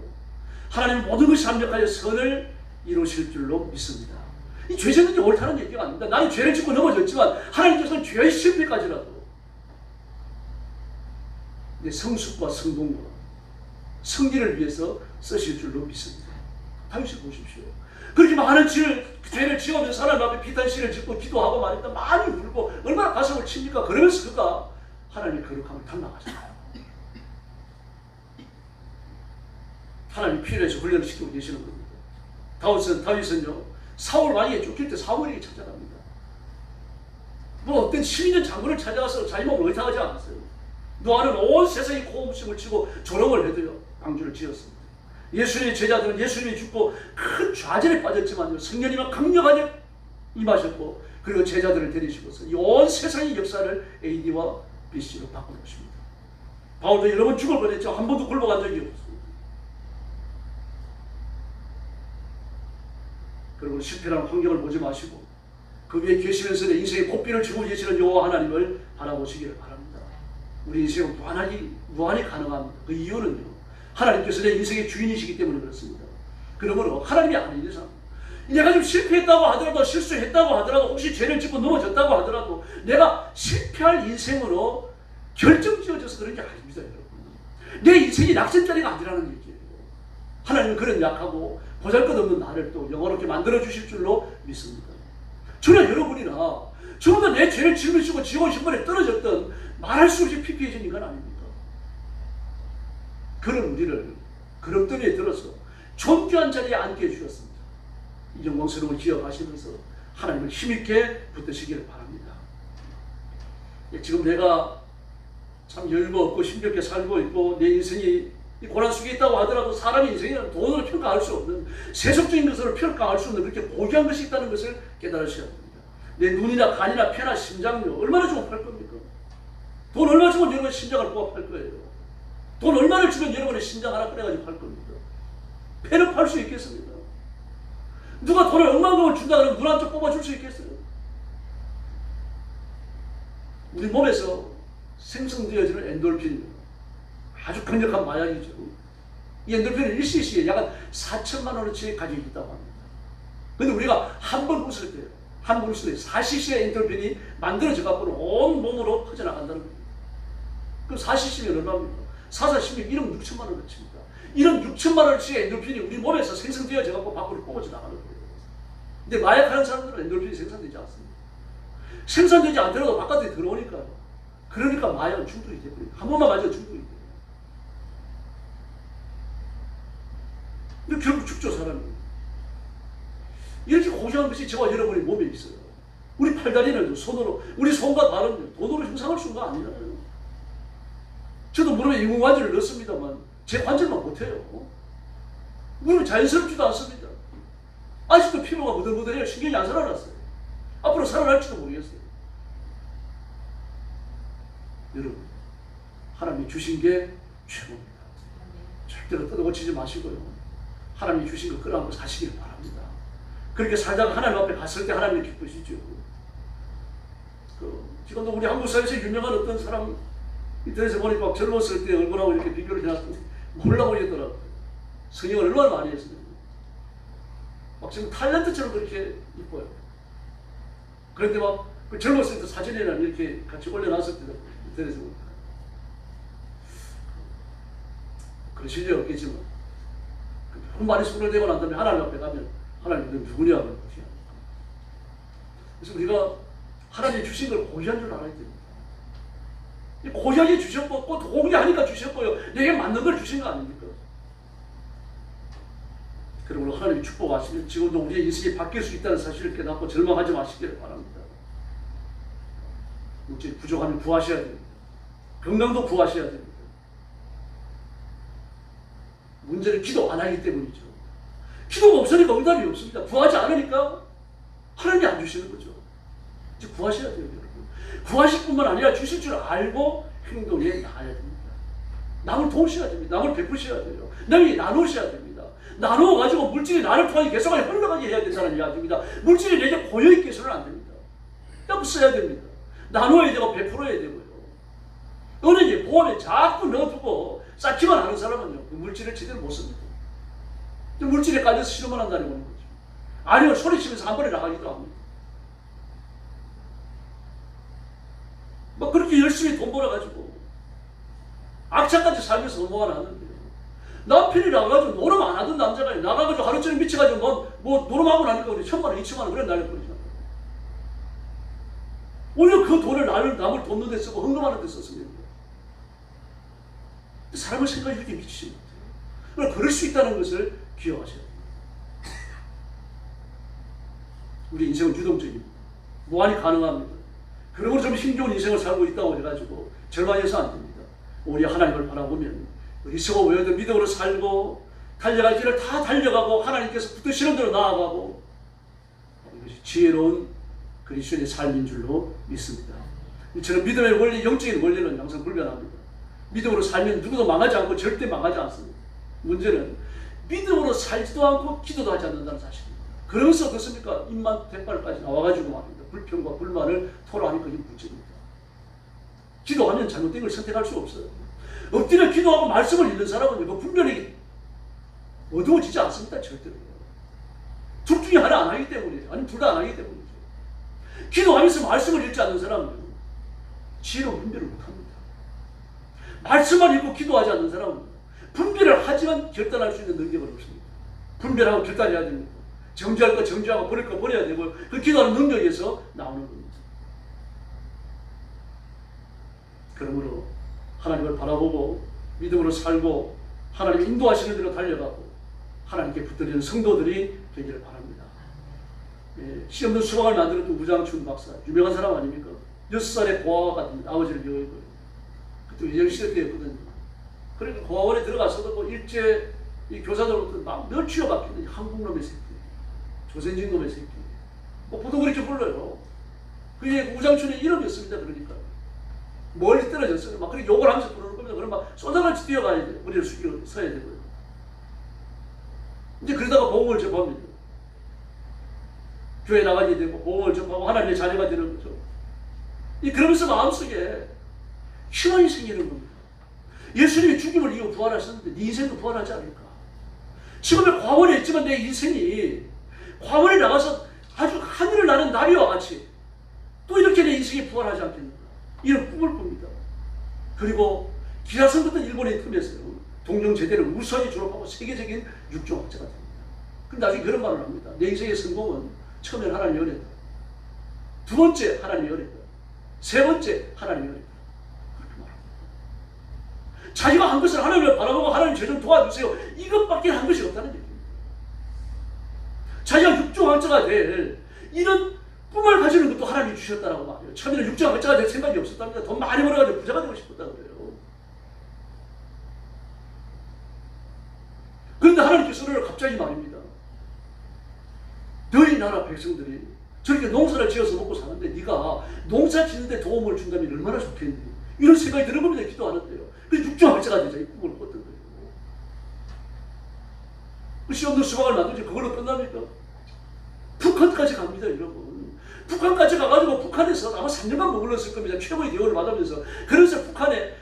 하나님 모든 것이 완벽하여 선을 이루실 줄로 믿습니다. 이 죄 짓는 게 옳다는 얘기가 아닙니다. 나는 죄를 짓고 넘어졌지만 하나님께서는 죄의 실패까지라도 내 성숙과 성공과 승리를 위해서 쓰실 줄로 믿습니다. 다윗을 보십시오. 그렇게 많은 죄를 지으면서 하나님 앞에 비탄신을 짓고 기도하고 말했다. 많이 울고 얼마나 가슴을 칩니까? 그러면서 그가 하나님의 거룩함을 닮아가잖아요. 하나님 필요해서 훈련을 시키고 계시는 겁니다. 다윗은요, 사울 왕에게 쫓길 때 사무엘에게 찾아갑니다. 뭐 어떤 신인전 장군을 찾아가서 자기 몸을 의탁하지 않았어요. 노아는 온 세상이 고음심을 치고 조롱을 해도요 방주를 지었습니다. 예수님의 제자들은 예수님이 죽고 큰 좌절에 빠졌지만요 성령님은 강력하게 임하셨고 그리고 제자들을 데리시고서 이 온 세상의 역사를 AD와 BC로 바꿔놓으십니다. 바울도 여러 번 죽을 뻔했죠. 한 번도 굴복한 적이 없어요. 그리고 실패라는 환경을 보지 마시고 그 위에 계시면서 내 인생의 꽃비를 주고 계시는 여호와 하나님을 바라보시기를 바랍니다. 우리 인생은 무한히 가능합니다. 그 이유는요 하나님께서 내 인생의 주인이시기 때문에 그렇습니다. 그러므로 하나님이 아닌 이상 내가 좀 실패했다고 하더라도 실수했다고 하더라도 혹시 죄를 짓고 넘어졌다고 하더라도 내가 실패할 인생으로 결정지어져서 그런 게 아닙니다. 여러분. 내 인생이 낙천자리가 아니라는 얘기예요. 하나님은 그런 약하고 보잘것없는 나를 또 영원롭게 만들어주실 줄로 믿습니다. 저는 여러분이나 저보다 내 죄를 짊어지고 지옥 신분에 떨어졌던 말할 수 없이 피폐해진 인간 아닙니까? 그런 우리를 그릇더리에 들어서 존귀한 자리에 앉게 해주셨습니다. 이 영광스러움을 기억하시면서 하나님을 힘있게 붙드시기를 바랍니다. 지금 내가 참 여유가 없고 힘겹게 살고 있고 내 인생이 이 고난 속에 있다고 하더라도 사람의 인생은 돈으로 평가할 수 없는 세속적인 것으로 평가할 수 없는 그렇게 고귀한 것이 있다는 것을 깨달으셔야 됩니다. 내 눈이나 간이나 폐나 심장요 얼마나 주고 팔 겁니까? 돈 얼마 주면 여러분 심장을 뽑아 팔 거예요. 돈 얼마를 주면 여러분의 심장 하나 꺼내가지고 팔 겁니다. 폐는 팔 수 있겠습니까? 누가 돈을 얼마만큼을 준다 그러면 눈 한쪽 뽑아줄 수 있겠어요? 우리 몸에서 생성되어지는 엔돌핀 아주 강력한 마약이죠. 이 엔돌핀은 1cc에 약 4천만 원어치 가지고 있다고 합니다. 근데 우리가 한 번 웃을 때요. 한 번 웃을 때 4cc의 엔돌핀이 만들어져 갖고 온 몸으로 퍼져나간다는 겁니다. 그럼 4cc면 얼마입니까? 4,4,16 1억 6천만 원어치입니다. 1억 6천만 원어치의 엔돌핀이 우리 몸에서 생성되어져 갖고 밖으로 뽑아져 나가는 거예요. 근데 마약하는 사람들은 엔돌핀이 생산되지 않습니다. 생산되지 않더라도 바깥에 들어오니까요. 그러니까 마약은 중독이 되버려요. 한 번만 맞아도 중독이 돼요. 근데 결국 죽죠, 사람이. 이렇게 고귀한 것이 저와 여러분의 몸에 있어요. 우리 팔다리는 손으로, 우리 손과 발은 돈으로 형상할 수 있는 거 아니잖아요. 저도 무릎에 인공관절을 넣습니다만 제 관절만 못해요. 무릎이 자연스럽지도 않습니다. 아직도 피부가 무들무들해요. 신경이 안 살아났어요. 앞으로 살아날지도 모르겠어요. 여러분, 하나님이 주신 게 최고입니다. 절대로 뜯어고치지 마시고요. 하나님이 주신 거 끌어안고 사시길 바랍니다. 그렇게 살다가 하나님 앞에 갔을 때 하나님이 기쁘시죠. 지금도 우리 한국 사회에서 유명한 어떤 사람 인터넷에 보니까 젊었을 때 얼굴하고 이렇게 비교를 해놨더니 몰라 보이더라고요. 성형을 얼마나 많이 했습니까? 막 지금 탤런트처럼 그렇게 이뻐요. 그런데 막 그 젊었을 때 사진이나 이렇게 같이 올려놨을 때도 인터넷에 보니까 그러실 리 없겠지만 한 마리 손을 대고 난 다음에 하나님 앞에 가면 하나님 누구냐 그런 것이야. 그래서 우리가 하나님이 주신 걸 고귀한 줄 알아야 됩니다. 고귀하게 주셨고 또 고귀하니까 주셨고요. 내게 맞는 걸 주신 거 아닙니까? 그러므로 하나님이 축복하시면 지금도 우리의 인생이 바뀔 수 있다는 사실을 깨닫고 절망하지 마시기를 바랍니다. 물질 부족하면 구하셔야 됩니다. 건강도 구하셔야 됩니다. 문제는 기도 안 하기 때문이죠. 기도가 없으니까 응답이 없습니다. 구하지 않으니까 하나님이 안 주시는 거죠. 이제 구하셔야 돼요, 여러분. 구하실 뿐만 아니라 주실 줄 알고 행동에 나가야 됩니다. 남을 도우셔야 됩니다. 남을 베푸셔야 돼요. 남이 나누셔야 됩니다. 나누어가지고 물질이 나를 통해 계속하게 흘러가게 해야 된다는 이야기입니다. 물질이 내게 고여있게 해서는 안 됩니다. 딱 써야 됩니다. 나누어야 되고 베풀어야 되고요. 은행에 보험에 자꾸 넣어두고 쌓기만 하는 사람은요, 그 물질을 제대로 못 씁니다. 물질에 깔려서 실험을 한다는 거죠. 아니면 소리치면서 한 번에 나가기도 합니다. 막 그렇게 열심히 돈 벌어가지고 악착같이 살면서 넘어가 놨는데요. 남편이 나가가지고 노름 안 하던 남자가 나가가지고 하루 종일 미쳐가지고 뭐 노름하고 나니까 우리 1,000만 원, 2,000만 원 그래 날려버리죠. 오히려 그 돈을 남을 돕는 데 쓰고 헌금하는 데 썼습니다. 사람의 생각이 이렇게 미치지 못해요. 그러나 그럴 수 있다는 것을 기억하셔야 됩니다. 우리 인생은 유동적입니다. 무한히 가능합니다. 그러므로 좀 힘겨운 인생을 살고 있다고 해가지고 절망해서 안 됩니다. 우리 하나님을 바라보면 어리석어 보여도 믿음으로 살고 달려갈 길을 다 달려가고 하나님께서 붙드시는 대로 나아가고 이것이 지혜로운 그리스도인의 삶인 줄로 믿습니다. 저는 믿음의 원리, 영적인 원리는 항상 불변합니다. 믿음으로 살면 누구도 망하지 않고 절대 망하지 않습니다. 문제는 믿음으로 살지도 않고 기도도 하지 않는다는 사실입니다. 그러면서 어떻습니까? 입만 백발까지 나와가지고 말입니다. 불평과 불만을 토로하니까 이게 문제입니다. 기도하면 잘못된 걸 선택할 수 없어요. 엎드려 기도하고 말씀을 읽는 사람은 이거 분별이 어두워지지 않습니다. 절대로. 둘 중에 하나 안 하기 때문이에요. 아니면 둘 다 안 하기 때문이죠. 기도하면서 말씀을 읽지 않는 사람은 지혜로운 분별을 못합니다. 말씀만 읽고 기도하지 않는 사람은 분별을 하지만 결단할 수 있는 능력은 없습니다. 분별하고 결단해야 됩니다. 정지할 거 정지하고 버릴 거 버려야 되고 그 기도하는 능력에서 나오는 겁니다. 그러므로 하나님을 바라보고 믿음으로 살고 하나님 인도하시는 대로 달려가고 하나님께 붙들리는 성도들이 되기를 바랍니다. 시험도 수박을 만들었던 우장춘 박사, 유명한 사람 아닙니까? 6살의 고아가 같은 아버지를 위하여 그때 예정시대 때였거든요. 그러니까 고아원에 들어가서도 뭐 일제 이 교사들로부터 막 몇 치료받기는 한국놈의 새끼, 조선진놈의 새끼, 뭐 보통 그렇게 불러요. 그게 우장춘의 이름이었습니다. 그러니까 멀리 떨어졌어요. 막 그렇게 욕을 하면서 부르는 겁니다. 그럼 막 쏟아같이 뛰어가야 돼요. 머리를 숙이고 서야 되고요. 이제 그러다가 복음을 접합니다. 교회 나가게 되고 복음을 접하고 하나님의 자녀가 되는 거죠. 그러면서 마음속에 희망이 생기는 겁니다. 예수님이 죽임을 이기고 부활하셨는데 네 인생도 부활하지 않을까? 지금의 과원에 있지만 내 인생이 과원에 나가서 아주 하늘을 나는 나비와 같이 또 이렇게 내 인생이 부활하지 않겠는가? 이런 꿈을 꿉니다. 그리고 기라성 같은 일본의 틈에서요. 동정제대를 우수하게 졸업하고 세계적인 육종학자가 됩니다. 그럼 나중에 그런 말을 합니다. 내 인생의 성공은 처음엔 하나님의 은혜다. 두 번째 하나님의 은혜다. 세 번째 하나님의 은혜다. 그렇게 말합니다. 자기가 한 것을 하나님을 바라보고 하나님 저 좀 도와주세요. 이것밖에 한 것이 없다는 얘기입니다. 자기가 육종학자가 될 이런 꿈을 가지는 것도 하나님이 주셨다라고 말해요. 처음에는 육종학자가 될 생각이 없었답니다. 돈 많이 벌어가지고 부자가 되고 싶었다고 그래요. 그런데 하나님께서 오늘 갑자기 말입니다. 너희 나라 백성들이 저렇게 농사를 지어서 먹고 사는데 네가 농사 짓는데 도움을 준다면 얼마나 좋겠니? 이런 생각이 드는 겁니다. 기도하는데요. 그래서 육종학자가 되자 이 꿈을 꿨던 거예요. 시험도 수박을 만들지 그걸로 끝납니까? 북한까지 갑니다, 여러분. 북한까지 가가지고 북한에서 아마 3년간 머물렀을 겁니다. 최고의 대우를 받으면서. 그래서 북한에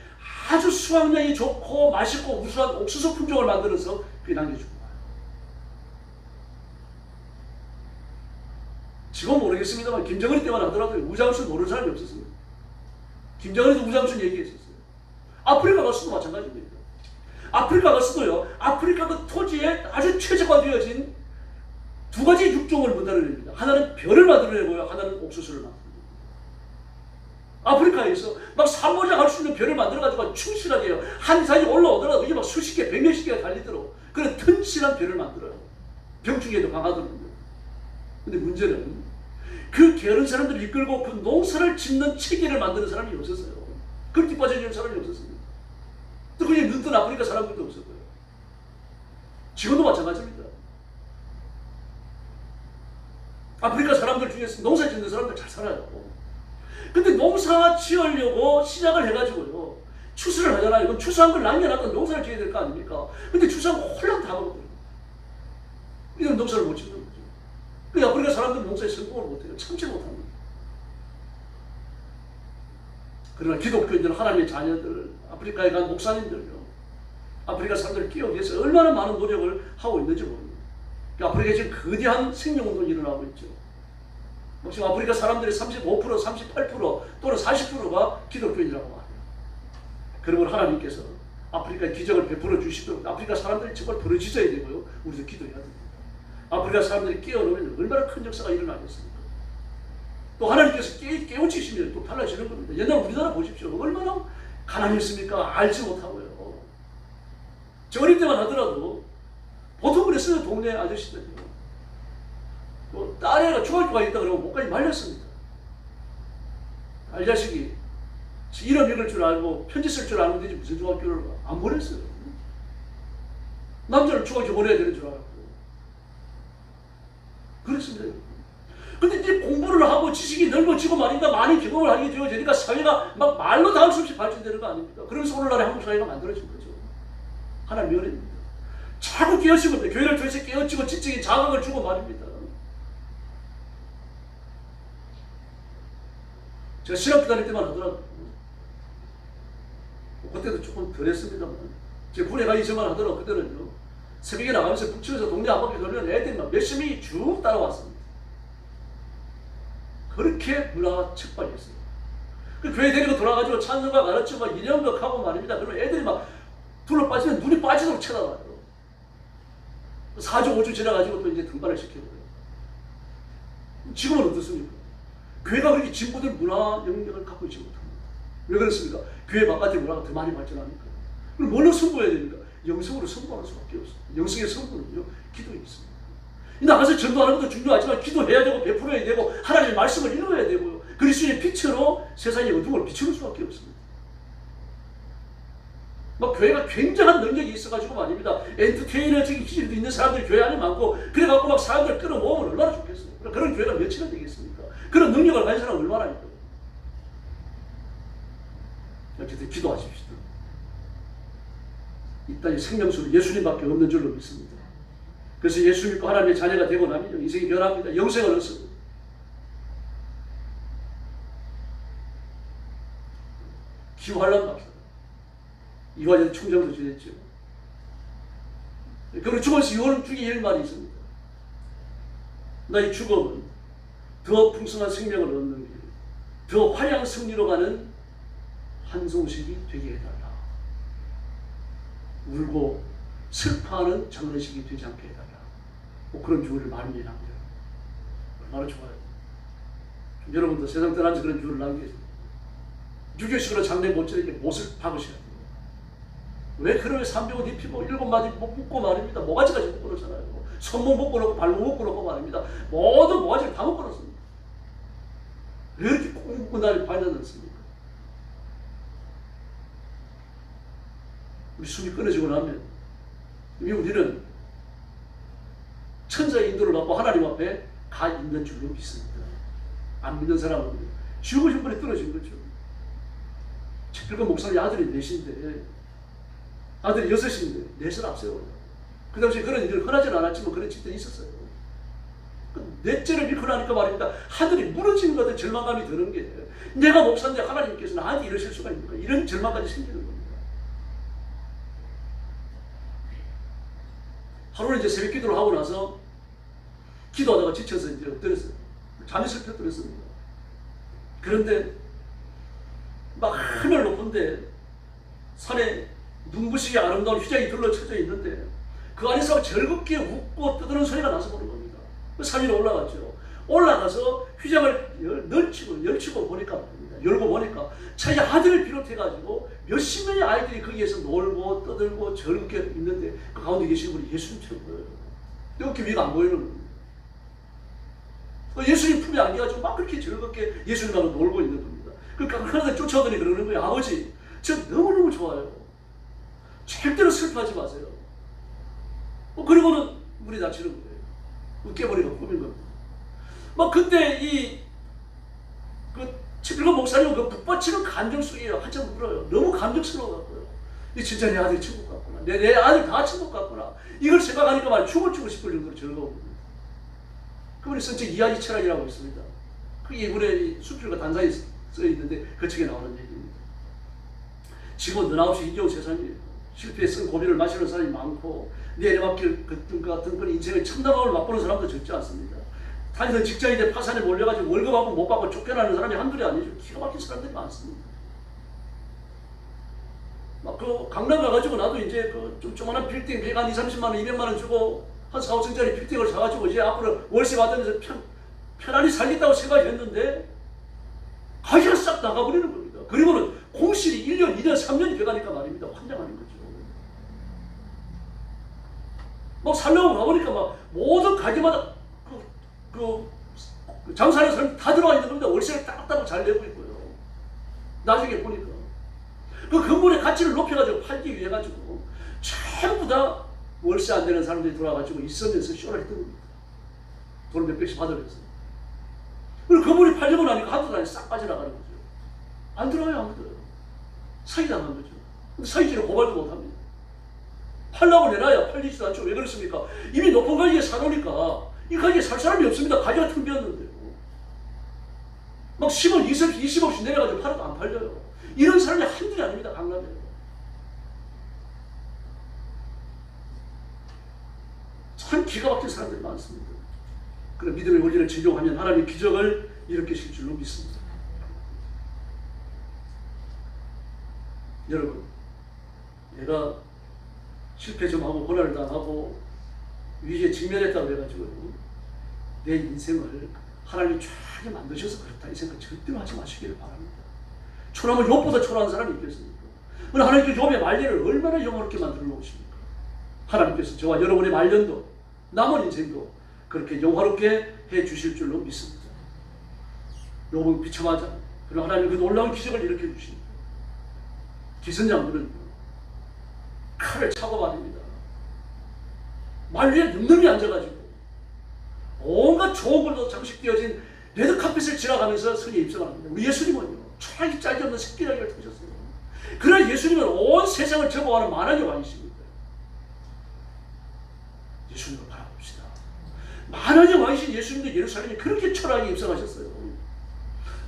아주 수확량이 좋고 맛있고 우수한 옥수수 품종을 만들어서 그게 남겨주고 와요. 지금 모르겠습니다만 김정은이 때만 하더라도 우장순 모르는 사람이 없었습니다. 김정은이도 우장순 얘기했었어요. 아프리카 가서도 마찬가지입니다. 아프리카 가서도요. 아프리카 그 토지에 아주 최적화되어진 두 가지 육종을 만들어냅니다. 하나는 벼를 만들어내고요. 하나는 옥수수를 만들어냅니다. 아프리카에서 막 산모작 할 수 있는 벼를 만들어가지고 충실하게 해요. 한 산이 올라오더라도 이게 막 수십 개, 100몇십 개가 달리도록 그런 튼실한 벼를 만들어요. 병충해도 강하더라고요. 근데 문제는 그 게으른 사람들을 이끌고 그 농사를 짓는 체계를 만드는 사람이 없었어요. 그렇게 빠져있는 사람이 없었습니다. 또 그냥 눈뜬 아프리카 사람들도 없었고요. 지금도 마찬가지입니다. 아프리카 사람들 중에서 농사 짓는 사람들 잘 살아요. 근데 농사 지으려고 시작을 해가지고요. 추수를 하잖아요. 이건 추수한 걸 남겨놨던 농사를 지어야 될 거 아닙니까? 근데 추수한 거 홀랑 다 먹어버려요. 이런 농사를 못 짓는 거죠. 그 아프리카 사람들은 농사에 성공을 못해요. 참지 못합니다. 그러나 기독교인들, 하나님의 자녀들, 아프리카에 간 목사님들요. 아프리카 사람들을 끼우기 위해서 얼마나 많은 노력을 하고 있는지 모릅니다. 아프리카에 지금 거대한 생명운동이 일어나고 있죠. 지금 아프리카 사람들의 35%, 38% 또는 40%가 기독교인이라고 말해요. 그러므로 하나님께서 아프리카에 기적을 베풀어 주시도록 아프리카 사람들이 정말 부르짖어야 되고요. 우리도 기도해야 됩니다. 아프리카 사람들이 깨어놓으면 얼마나 큰 역사가 일어나겠습니까? 또 하나님께서 깨우치시면 또 달라지는 겁니다. 옛날 우리나라 보십시오. 얼마나 가난했습니까? 알지 못하고요. 저 어릴 때만 하더라도 보통 그랬어요. 동네 아저씨들이요. 딸애가 중학교가 있다 그러면 목까지 말렸습니다. 자식이 이름 읽을 줄 알고 편지 쓸 줄 아는 데지 무슨 중학교를 안 보냈어요. 남자를 중학교 보내야 되는 줄 알았고 그랬습니다. 근데 이제 공부를 하고 지식이 넓어지고 말입니다. 많은 경험을 하게 되어지니까 사회가 막 말로 닿을 수 없이 발전되는 거 아닙니까? 그러면서 오늘날의 한국 사회가 만들어진 거죠. 하나님의 은혜입니다. 자꾸 깨어치고 교회를 통해서 깨어치고 지적인 자극을 주고 말입니다. 제가 신학교 다닐 때만 하더라도 그때도 조금 덜했습니다만 제가 군에 가기 전만 하더라도 그때는요 새벽에 나가면서 북촌에서 동네 한 바퀴 돌면 애들이 막 몇십 명이 쭉 따라왔습니다. 그렇게 문화가 척박했어요. 그 교회 데리고 돌아가지고 찬송가 가르치고 막 인형극 하고 말입니다. 그러면 애들이 막 둘러 빠지면 눈이 빠지도록 쳐다봐요. 4주 5주 지나가지고 또 이제 등반을 시켜버려요. 지금은 어떻습니까? 교회가 그렇게 진보된 문화 영역을 갖고 있지 못합니다. 왜 그렇습니까? 교회 바깥의 문화가 더 많이 발전합니까? 그럼 뭘로 승부해야 됩니까? 영성으로 승부하는 수밖에 없어요. 영성의 승부는요, 기도에 있습니다. 나가서 전도하는 것도 중요하지만 기도해야 되고 베풀어야 되고 하나님의 말씀을 읽어야 되고요. 그리스도의 빛으로 세상의 어둠을 비추는 수밖에 없습니다. 막 교회가 굉장한 능력이 있어가지고 말입니다. 엔터테이너적인 기질도 있는 사람들이 교회 안에 많고 그래갖고 막 사람들 끌어모으면 얼마나 좋겠어요. 그런 교회가 몇이나 되겠습니까? 그런 능력을 가진 사람은 얼마나 있고. 어쨌든 기도하십시오. 이 땅에 생명수는 예수님밖에 없는 줄로 믿습니다. 그래서 예수 믿고 하나님의 자녀가 되고 나면 인생이 변합니다. 영생을 얻습니다. 기환란 박사 이화년 총장도 지냈죠. 그리고 죽어서 이혼 중에 이런 말이 있습니다. 나의 죽음은 더 풍성한 생명을 얻는 길, 더 화려한 승리로 가는 환송식이 되게 해달라. 울고 슬퍼하는 장례식이 되지 않게 해달라. 뭐 그런 주를 많이 남겨요. 얼마나 좋아요. 여러분도 세상 떠나면서 그런 주를 남기겠습니다. 유교식으로 장례 못 지내게 못을 박으셔야 돼요. 왜 그러면 300옷 입히고 7마디 묶고 말입니다. 모가지까지 묶고 놓잖아요. 손목 묶고 놓고 발목 묶고 놓고 말입니다. 모든 모가지를 다 묶고 놓습니다. 왜 이렇게 꼭 묶고 날 반려놨습니까? 우리 숨이 끊어지고 나면 우리는 천사의 인도를 받고 하나님 앞에 가 있는 줄로 믿습니다. 안 믿는 사람은 죽고 싶은데 떨어진 거죠. 최필건 목사님 아들이 넷인데 아들이 6인데 넷을 앞세워요. 그 당시에 그런 일을 흔하진 않았지만 그런 집들이 있었어요. 넷째를 잃고 나니까 말입니다. 하늘이 무너지는 것 같은 절망감이 드는 게 내가 목사인데 하나님께서 나한테 이러실 수가 있는가 이런 절망까지 생기는 겁니다. 하루는 이제 새벽 기도를 하고 나서 기도하다가 지쳐서 이제 엎드렸어요. 잠이 슬쩍 들었습니다. 그런데 막 하늘 높은데 산에 눈부시게 아름다운 휘장이 둘러쳐져 있는데 그 안에서 즐겁게 웃고 떠드는 소리가 나서 보는 겁니다. 산 위로 올라갔죠. 올라가서 휘장을 열치고 보니까 열고 보니까 자기 아들을 비롯해가지고 몇십 명의 아이들이 거기에서 놀고 떠들고 즐겁게 있는데 그 가운데 계신 분이 예수님처럼 보여요. 어깨 위가 안 보이는 겁니다. 예수님 품에 안겨가지고 막 그렇게 즐겁게 예수님하고 놀고 있는 겁니다. 그러니까 그러다 쫓아오더니 그러는 거예요. 아버지, 저 너무너무 좋아요. 절대로 슬퍼하지 마세요. 그리고는 물이 닥치는 거예요. 깨버리고 꾸민 겁니다. 막 그때 최필건 목사님은 그 북받치는 감정 속에 한참 울어요. 너무 감격스러워갖고요. 이 진짜 내 아들이 천국 같구나. 내 아들 다 천국 같구나. 이걸 생각하니까 말 죽고 싶을 정도로 즐거워요. 그분이 쓴 책 이야기 철학이라고 있습니다. 그게 이분의 수필과 단상이 써있는데 그 책에 나오는 얘기입니다. 지금은 너나없이 힘겨운 세상이에요. 실패에 쓴 고비를 마시는 사람이 많고 내려막길 같은 건 인생의 참담함을 맛보는 사람도 적지 않습니다. 다니던 직장인데 파산에 몰려가지고 월급 받고 못 받고 쫓겨나는 사람이 한둘이 아니죠. 기가 막힌 사람들이 많습니다. 막 그 강남 가가지고 나도 이제 좀 조그만한 빌딩 100한 2, 30만 원, 200만 원 주고 한 4, 5층짜리 빌딩을 사가지고 이제 앞으로 월세 받으면서 편안히 살겠다고 생각했는데 가게가 싹 나가버리는 겁니다. 그리고는 공실이 1년, 2년, 3년이 돼가니까 말입니다. 환장하는 거죠. 막 살려고 가보니까 막 모든 가게마다 장사하는 사람이 다 들어와 있는 겁니다. 월세를 따박따박 잘 내고 있고요. 나중에 보니까 그 건물의 가치를 높여가지고 팔기 위해 가지고 전부 다 월세 안 되는 사람들이 돌아가지고 있으면서 쇼를 했던 겁니다. 돈을 몇 백씩 받으면서. 그리고 건물이 팔리고 나니까 한두 달에 싹 빠져나가는 거죠. 안 들어가요, 안 들어요. 사기당한 거죠. 근데 사기죄로 고발도 못 합니다. 팔라고 내놔야 팔리지도 않죠. 왜 그렇습니까? 이미 높은 가격에 사놓으니까 이 가격에 살 사람이 없습니다. 가격이 텅 비었는데요. 막 10억, 20억씩 내려가지고 팔아도 안 팔려요. 이런 사람이 한둘이 아닙니다. 강남에. 참 기가 막힌 사람들이 많습니다. 그런 믿음의 원리를 적용하면 하나님의 기적을 일으키실 줄로 믿습니다. 여러분, 내가 실패 좀 하고 고난을 당하고 위기에 직면했다고 해가지고 내 인생을 하나님이 쫙 만드셔서 그렇다 이 생각 절대로 하지 마시기를 바랍니다. 초라하면 욥보다 초라한 사람이 있겠습니까? 그러나 하나님께서 욥의 말년을 얼마나 영화롭게 만들어 놓으십니까? 하나님께서 저와 여러분의 말년도 남은 인생도 그렇게 영화롭게 해 주실 줄로 믿습니다. 욥은 비참하자. 그러나 하나님 그 놀라운 기적을 일으켜 주십니다. 기선장군은 칼을 차고 말입니다. 말 위에 늠름히 앉아가지고 온갖 좋은 걸로 장식되어진 레드카펫을 지나가면서 성에 입성을 합니다. 우리 예수님은요, 초라하기 짝이 없는 새끼라기를 터셨어요. 그러나 예수님은 온 세상을 접어가는 만왕의 왕이십니다. 예수님을 바라봅시다. 만왕의 왕이신 예수님도 예루살렘에 그렇게 초라하게 입성하셨어요.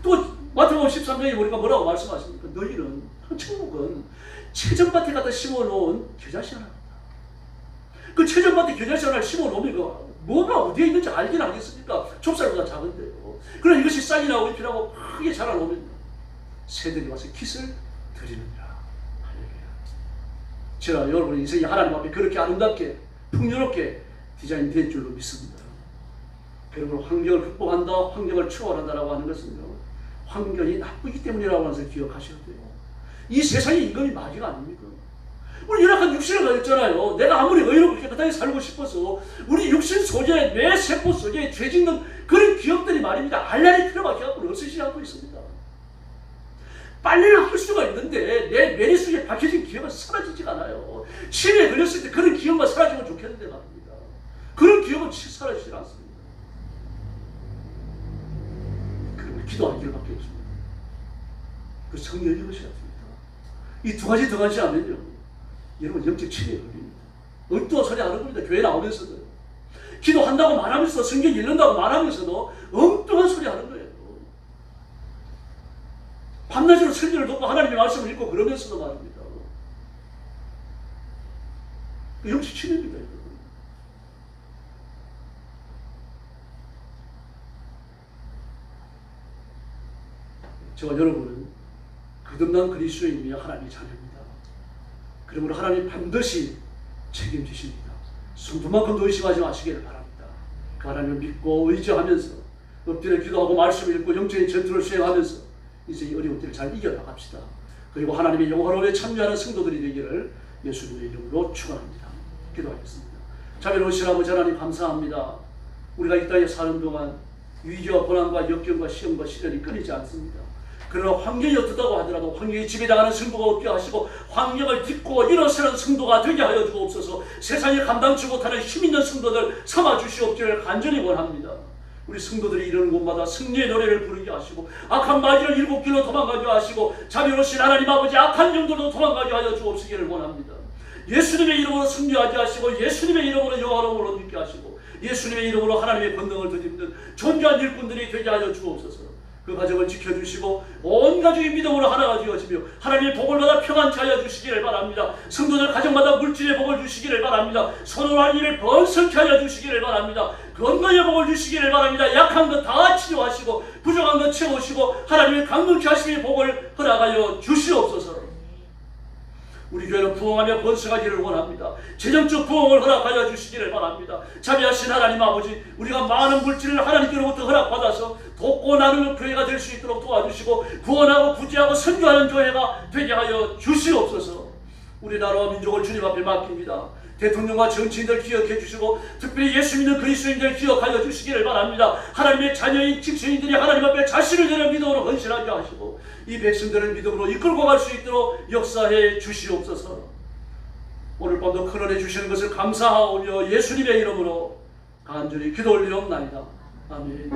또 마태복음 13장에 보니까 뭐라고 말씀하십니까? 너희는 천국은 채전밭에 갖다 심어놓은 겨자씨 하나입니다. 그 채전밭에 겨자씨 하나를 심어놓으면 뭐가 어디에 있는지 알긴 알겠습니까? 좁쌀보다 작은데요. 그러나 이것이 싹이 나고 잎이 나고 크게 자라놓으면 새들이 와서 깃을 드리느니라. 제가 여러분의 인생이 하나님 앞에 그렇게 아름답게 풍요롭게 디자인된 줄로 믿습니다. 여러분, 환경을 극복한다, 환경을 초월한다라고 하는 것은요, 환경이 나쁘기 때문이라고 하는 것을 기억하셔야 돼요. 이 세상의 임금이 마귀가 아닙니까? 우리 열악한 육신을 가졌잖아요. 내가 아무리 의롭고 깨끗하게 살고 싶어서 우리 육신 속에, 내 세포 속에 죄 짓는 그런 기억들이 말입니다. 알랄리 필요밖에 없으시지 않고 있습니다. 빨래를 할 수가 있는데 내 메리 속에 박혀진 기억은 사라지지가 않아요. 치매에 걸렸을 때 그런 기억만 사라지면 좋겠는데 말입니다. 그런 기억은 사라지지 않습니다. 그러면 기도하는 길밖에 없습니다. 그 성령이 것이 없습니다. 이 두 가지 더 가지 않으면요, 여러분 영적 치매에 걸립니다. 엉뚱한 소리 하는 겁니다. 교회 나오면서도 기도한다고 말하면서 성경 읽는다고 말하면서도 엉뚱한 소리 하는 거예요. 밤낮으로 설교를 듣고 하나님의 말씀을 읽고 그러면서도 말입니다. 그 영적 치매입니다. 저와 여러분은 거듭난 그리스도인이며 하나님의 자녀입니다. 그러므로 하나님 반드시 책임지십니다. 성도만큼도 의심하지 마시기를 바랍니다. 그 하나님을 믿고 의지하면서 엎드려 기도하고 말씀을 읽고 영적인 전투를 수행하면서 이제 어려운 때를 잘 이겨나갑시다. 그리고 하나님의 영화로움에 참여하는 성도들이 되기를 예수님의 이름으로 축원합니다. 기도하겠습니다. 자비로우신 아버지 하나님 감사합니다. 우리가 이 땅에 사는 동안 위기와 고난과 역경과 시험과 시련이 끊이지 않습니다. 그러나 환경이 어떻다고 하더라도 환경이 지배당하는 성도가 없게 하시고 환경을 딛고 일어서는 성도가 되게 하여 주옵소서. 세상에 감당치 못하는 힘있는 성도들 삼아 주시옵기를 간절히 원합니다. 우리 성도들이 이르는 곳마다 승리의 노래를 부르게 하시고 악한 마귀를 일곱 길로 도망가게 하시고 자비로우신 하나님 아버지 악한 영들도 도망가게 하여 주옵시기를 원합니다. 예수님의 이름으로 승리하게 하시고 예수님의 이름으로 영화로움을 얻게 하시고 예수님의 이름으로 하나님의 권능을 덧입는 존귀한 일꾼들이 되게 하여 주옵소서. 그 가정을 지켜주시고 온 가족이 믿음으로 하나가 되어지며 하나님의 복을 받아 평안케 하여 주시기를 바랍니다. 성도들 가정마다 물질의 복을 주시기를 바랍니다. 선호한 일을 번성케 하여 주시기를 바랍니다. 건강의 복을 주시기를 바랍니다. 약한 것 다 치료하시고 부족한 것 채우시고 하나님의 강건케 하심의 복을 허락하여 주시옵소서. 우리 교회는 부흥하며 번성하기를 원합니다. 재정적 부흥을 허락하여 주시기를 바랍니다. 자비하신 하나님 아버지, 우리가 많은 물질을 하나님께로부터 허락받아서 돕고 나누는 교회가 될 수 있도록 도와주시고 구원하고 구제하고 선교하는 교회가 되게 하여 주시옵소서. 우리 나라와 민족을 주님 앞에 맡깁니다. 대통령과 정치인들 기억해 주시고 특별히 예수 믿는 그리스도인들 기억하여 주시기를 바랍니다. 하나님의 자녀인 직수인들이 하나님 앞에 자신을 내는 믿음으로 헌신하게 하시고 이 백성들을 믿음으로 이끌고 갈 수 있도록 역사해 주시옵소서. 오늘 밤도 큰은혜 주시는 것을 감사하오며 예수님의 이름으로 간절히 기도 올리옵나이다. 아멘.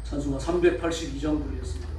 찬송가 382장 부르겠습니다.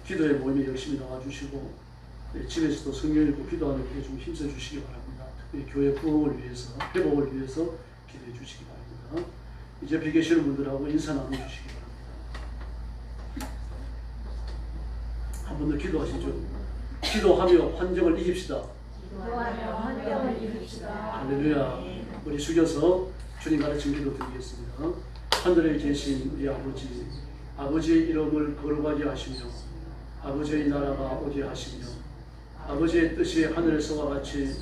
기도의 모임에 열심히 나와주시고 집에서도 성경 읽고 기도하는 데 좀 힘써주시기 바랍니다. 특별히 교회 부흥을 위해서, 회복을 위해서 기도해 주시기 바랍니다. 이제 옆에 계시는 분들하고 인사 나눠주시기 바랍니다. 한 번 더 기도하시죠. 기도하며 환경을 이깁시다. 할렐루야. 우리 숙여서 주님 가르친 기도 드리겠습니다. 하늘에 계신 우리 아버지, 아버지의 이름을 거룩하게 하시며 아버지의 나라가 오게 하시며 아버지의 뜻이 하늘에서와 같이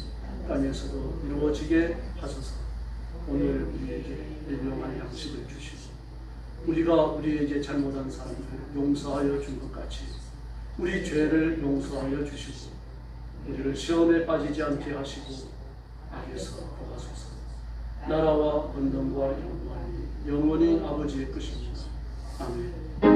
땅에서도 이루어지게 하소서. 오늘 우리에게 일용할 양식을 주시고 우리가 우리에게 잘못한 사람을 용서하여 준 것 같이 우리 죄를 용서하여 주시고 우리를 시험에 빠지지 않게 하시고 악에서 구하소서. 나라와 권능과 영광이 영원히 아버지의 것입니다. 아멘.